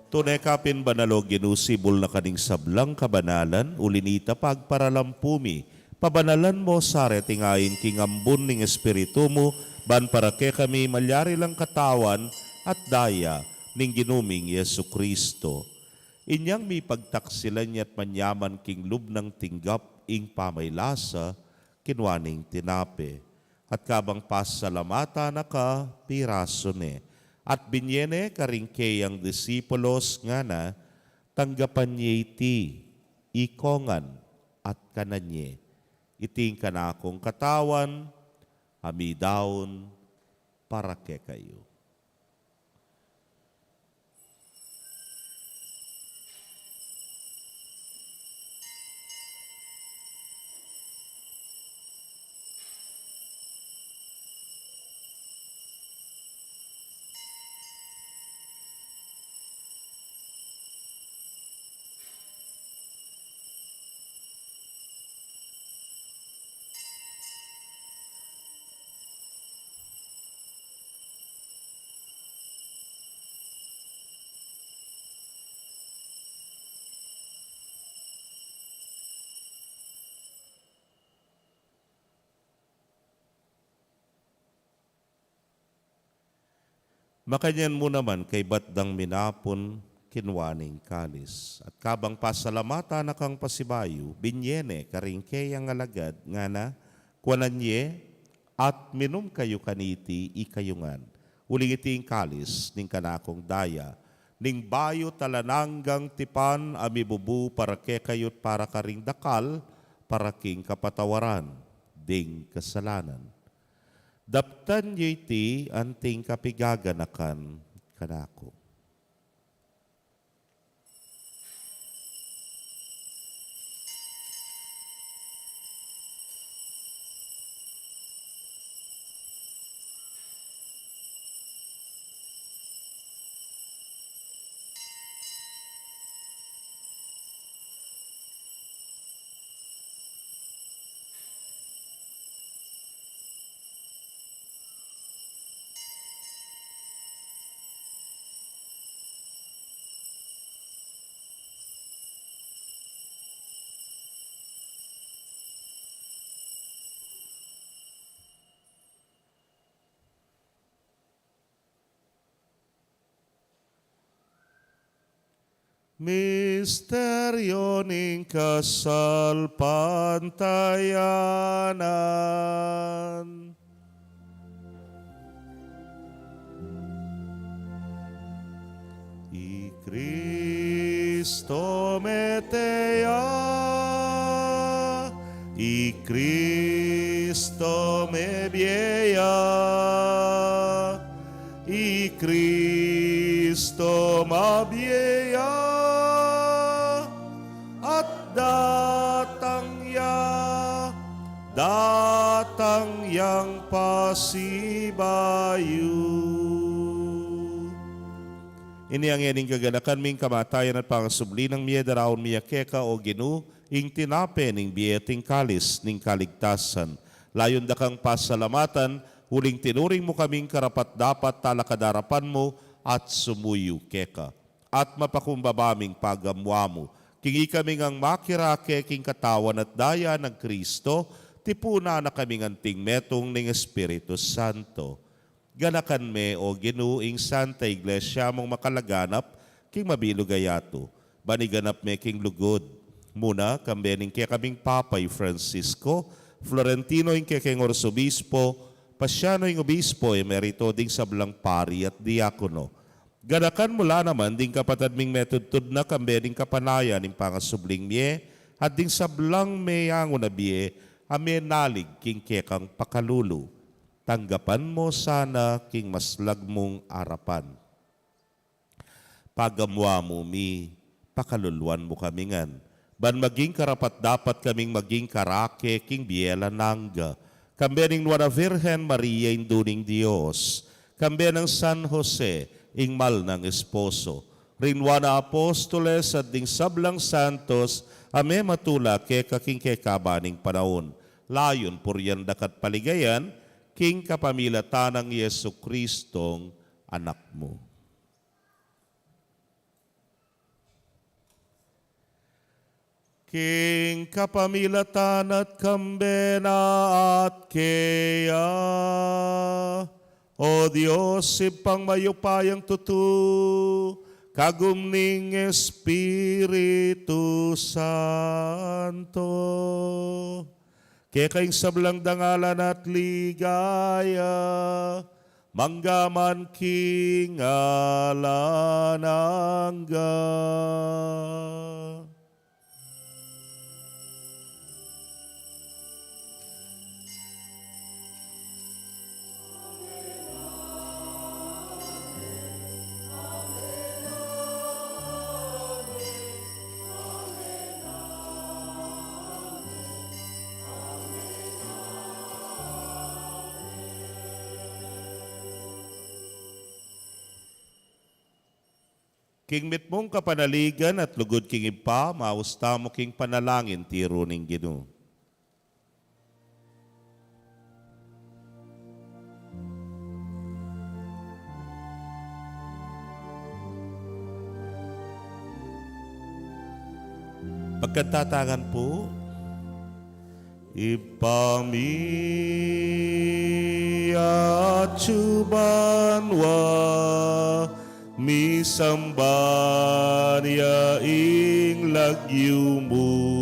Tunay kapin banalo ginusibol na kaning sablang kabanalan, ulinita pagparalampumi, pabanalan mo sare tingayin king ambun ning espiritu mo, ban para ke kami malyari lang katawan at daya ning ginuming Yesu Kristo. Inyang mi pagtaksilan niya't manyaman king lubnang tinggap ing pamaylasa, kinwaning tinape. At kabang pasalamata na ka, piraso ne. At binyene karingke ang disipulos nga na, tanggapan niya iti, ikongan at kananye. Iting kanakong katawan, amidaon, para ke kayo. Makanyan mo naman kay batdang minapon kinwaning kalis. At kabang pasalamata na kang pasibayo, binyene karing kayang alagad nga na, kwananye at minum kayo kaniti ikayungan. Uling iting kalis ning kanakong daya, ning bayo talananggang tipan amibubu para ke kayot para karing dakal, para king kapatawaran, ding kasalanan. Daptan niyo iti anting kapigaganakan kanako. Misteryo ning kasal pantayanan. I Cristo metea, I Cristo me vieya, I Cristo mabieya. Datang yang pasibayu. Ini ang yaning kaganakan ming kamatayan at pangasubli ng miya daraon miya keka o ginu, ing tinape ning biyeting kalis ning kaligtasan. Layon da kang pasalamatan, huling tinuring mo kaming karapat dapat talakadarapan mo at sumuyu keka. At mapakumbabaming pagamwa mo. Kingi kaming ang makirake king katawan at daya ng Kristo, tipuna na kaming anting metong ning Espiritu Santo. Ganakan me o ginuing Santa Iglesia mong makalaganap, king mabilugayato. Baniganap me king lugod. Muna, kambening kaya kaming Papay Francisco, Florentino ing kaya king Orsobispo, Pasyano ing Obispo, emerito ding sablang pari at diakono. Ganakan mula naman ding kapatad ming metodtud na kambening kapanaya ning pangasubling miye at ding sablang mayang unabiye ame nalig king kekang pakalulu. Tanggapan mo sana king maslag mong arapan. Pagamwa mo mi, pakaluluan mo kamingan. Ban maging karapat dapat kaming maging karake king biela nangga. Kambening nuwana Virgen Maria induning Diyos. Kambenang San Jose, ingmal ng esposo. Rinwana apostoles at ding sablang santos, ame matula ke kaking kekabaning panahon. Layon puryan dakat paligayan, king kapamilatan ng Yesu Kristong anak mo. King kapamilatan at kambena at keya, o Diyos, ipang mayupayang tutu, kagumning Espiritu Santo. Kaya kaing sablang dangalan at ligaya, manggaman king alanangga. King mit mong kapanaligan at lugod king ipa, mausta mo king panalangin tiro ning Ginoo. Pagkatatangan po, Ipamia chubanwa misambanya ing lagyumu.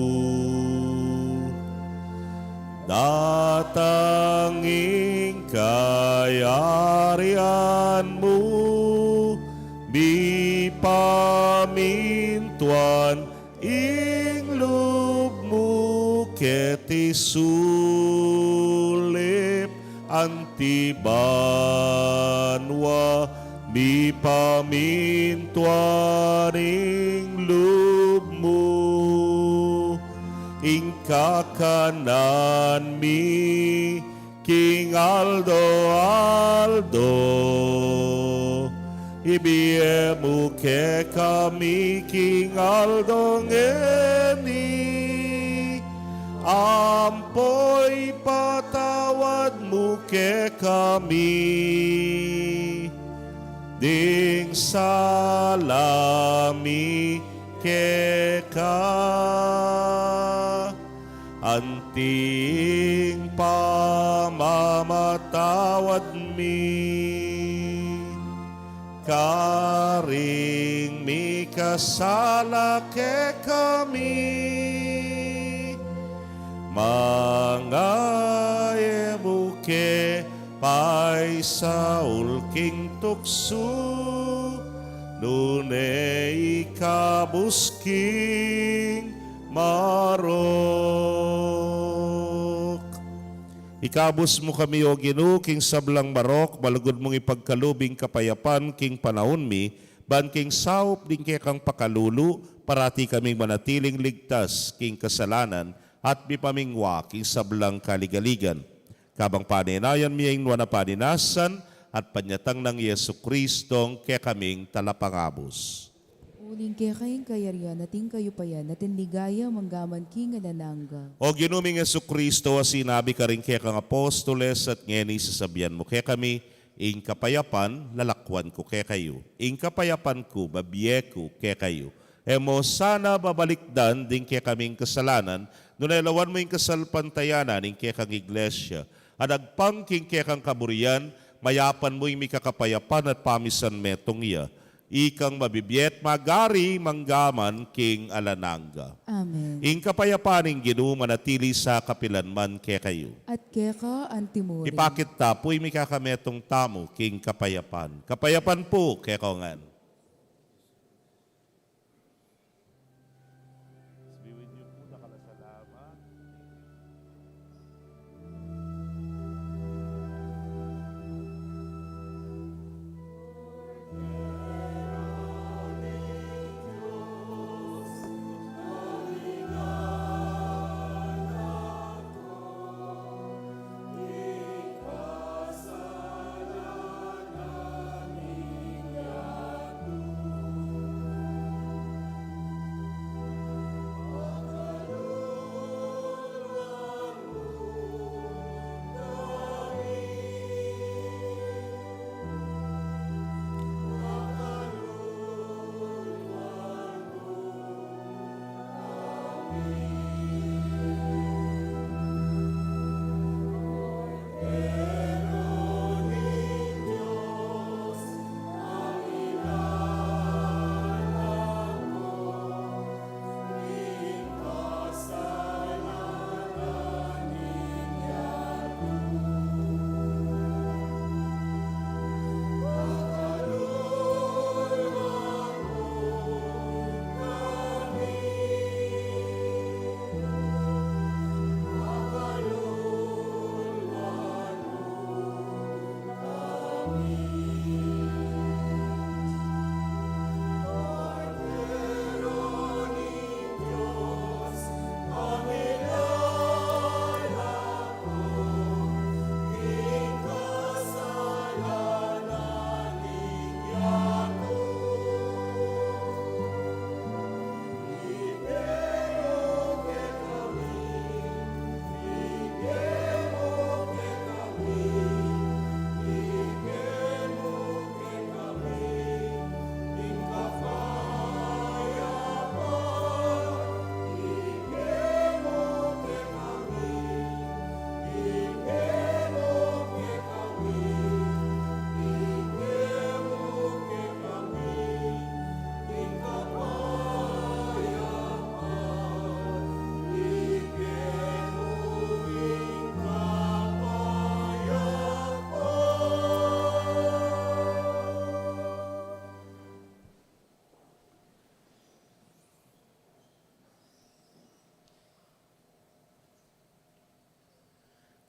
Datanging kayarian mo, mi pamintuan ing loob mo, ket isulip antibanwa, mi pamintuan ing loob mo. Ing kakanan mi King Aldo ibiye mo ke kami King Aldo ngeni ampoy patawad mo ke kami ding salami ke anting pamamatawad mi karing mi kasala ke kami mga emuke pay saul king tukso nunay kabusking marok. Ikabus mo kami o Ginoo king sablang marok, balugod mong ipagkalubing kapayapan king panahon mi, ban king saup din kay kang pakalulu, parati kaming manatiling ligtas king kasalanan at mipamingwa king sablang kaligaligan. Kabang paninayan mi ang na paninasan at panyatang ng Yesu Kristong kay kaming talapangabos. Uling kaya kayong kayarian, nating kayo pa yan, natin ligaya manggaman king alananga. O ginuming Yesu Kristo, sinabi ka rin kaya kang apostoles at ngeni sasabihan mo kaya kami, ing kapayapan, lalakwan ko kaya kayo. Ing kapayapan ko, babiye ko kaya kayo. Emo sana babalikdan din kaya kaming kasalanan, nunailawan mo yung kasalpantayanan, ing kaya kang iglesia. At agpangking kaya kang kaburian, mayapan mo yung mikakapayapan at pamisan metong iya. Ikang mabibiyet magari manggaman king alananga. Amen. Ing kapayapaning Ginoo manatili sa kapilanman kaya kayo. At keka antimurin. Ipakit tapoy mi kakametong tamo king kapayapan. Kapayapan po kaya kaungan.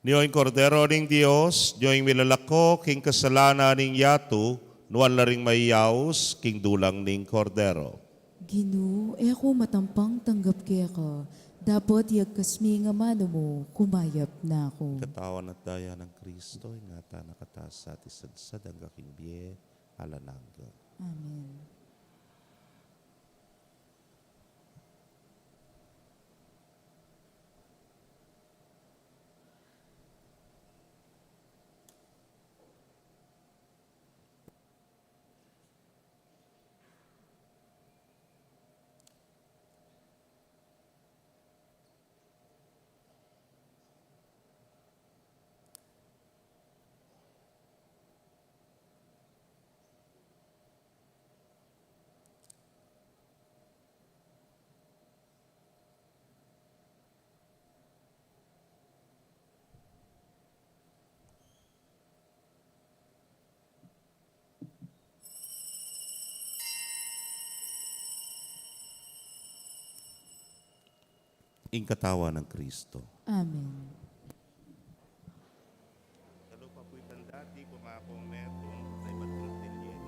Niyo'y kordero ning Dios, niyo'y milalako king kasalanan ning yatu, nuan laring mayaos king dulang ning kordero. Ginoo, ako matampang tanggap kaya ka. Dapat yagkasmi nga mano mo, kumayap na ako. Katawan at daya ng Kristo, ingata nakataas sa tisadsad ang aking biye, alanangga. Amen. Ingkatawa ng Kristo. Amen. Kalau pa po'y tandati, kumakong netong, ay matultin yan.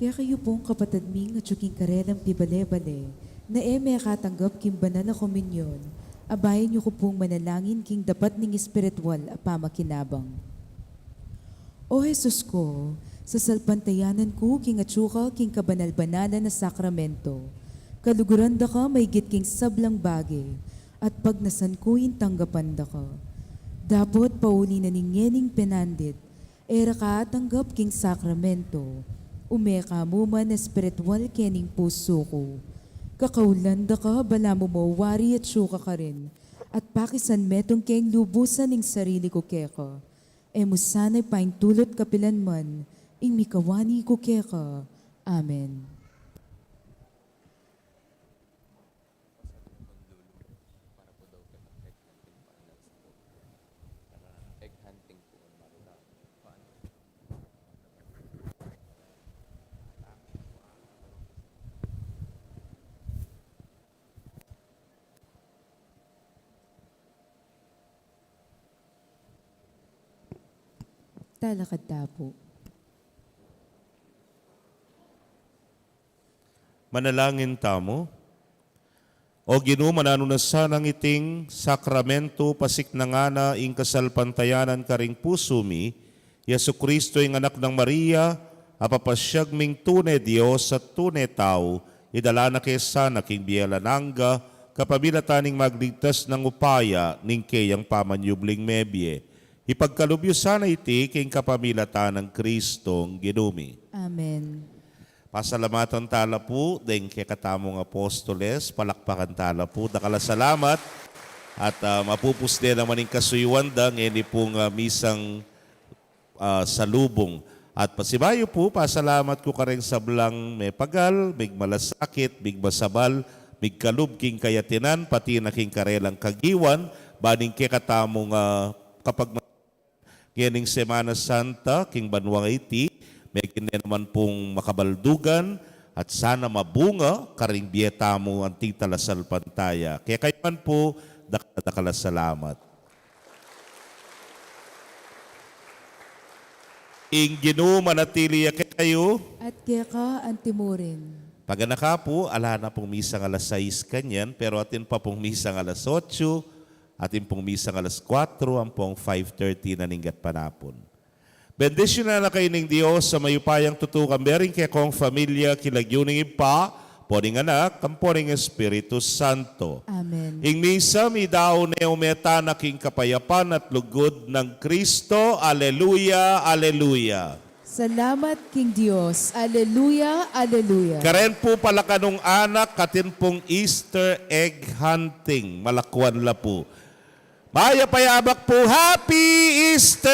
Kaya kayo pong kapatid ming at yuking karelang pibale-bale, na eme katanggap king banal na komunyon, abayan niyo ko pong manalangin king dapat ning espiritual apamakinabang. O Jesus ko, sa salpantayanan ko king atsuka king kabanal-banalan na sakramento, kaluguran da ka may king sablang bagay, at pag nasan ko tanggapan da ka. Dapat pauli na ningyening penandit, era ka tanggap king sakramento, umeka mo man espiritual kening puso ko. Kakaulan da ka, bala mo mawari at syuka ka rin, at pakisan metong keng lubusan ning sarili ko keka. E mo sana'y paintulot kapilan man, ing mikawani ko keka. Amen. Talakad tapo. Manalangin tamo. O Ginoo, mananunasan ang iting sakramento pasik na nga na ing kasalpantayanan karing puso mi, Yesu Kristo ing anak ng Maria, apapasyag ming tunay Diyos at tunay tao, idala na kesa na king biyalananga, kapamilataning magligtas ng upaya ning kayang pamanyubling mebye. Ipagkalubyo sana iti king kapamilatan ng Kristong Ginumi. Amen. Pasalamatan tala po, dahil kay katamong apostoles, palakpakan tala po, dakala salamat, at mapupus din naman yung kasuyuan dang, ini pong misang salubong. At pasibayo po, pasalamat ko ka rin sa blang may pagal, big malasakit, big masabal, big kalub king kayatinan, pati na king karelang kagiwan, baning kay katamong kapag nganing Semana Santa, king Banwang iti, may kanya naman pong makabaldugan at sana mabunga karing biyeta mo ang talasal pantaya. Kaya kayo man po, dakala salamat. Ing Ginoo manatili kayo. At kaya ka antimurin. Pag naka po, ala na pong misang alas 6 kanyan, pero atin pa pong misang alas 8, atin pong misang alas 4, ang pong 5:30 na ninggat panapon. Bendisyon na kayo ng Diyos sa mayupayang tutukan bering kaya kong familia kilagyuning ipa, poning anak, kamponing Espiritu Santo. Amen. Ing misa mi daw na umeta na king kapayapan at lugod ng Kristo. Aleluya, aleluya. Salamat King Diyos. Aleluya, aleluya. Karen po pala kanong anak, katin pong Easter egg hunting. Malakwan la po. Maya payabak po, Happy Easter!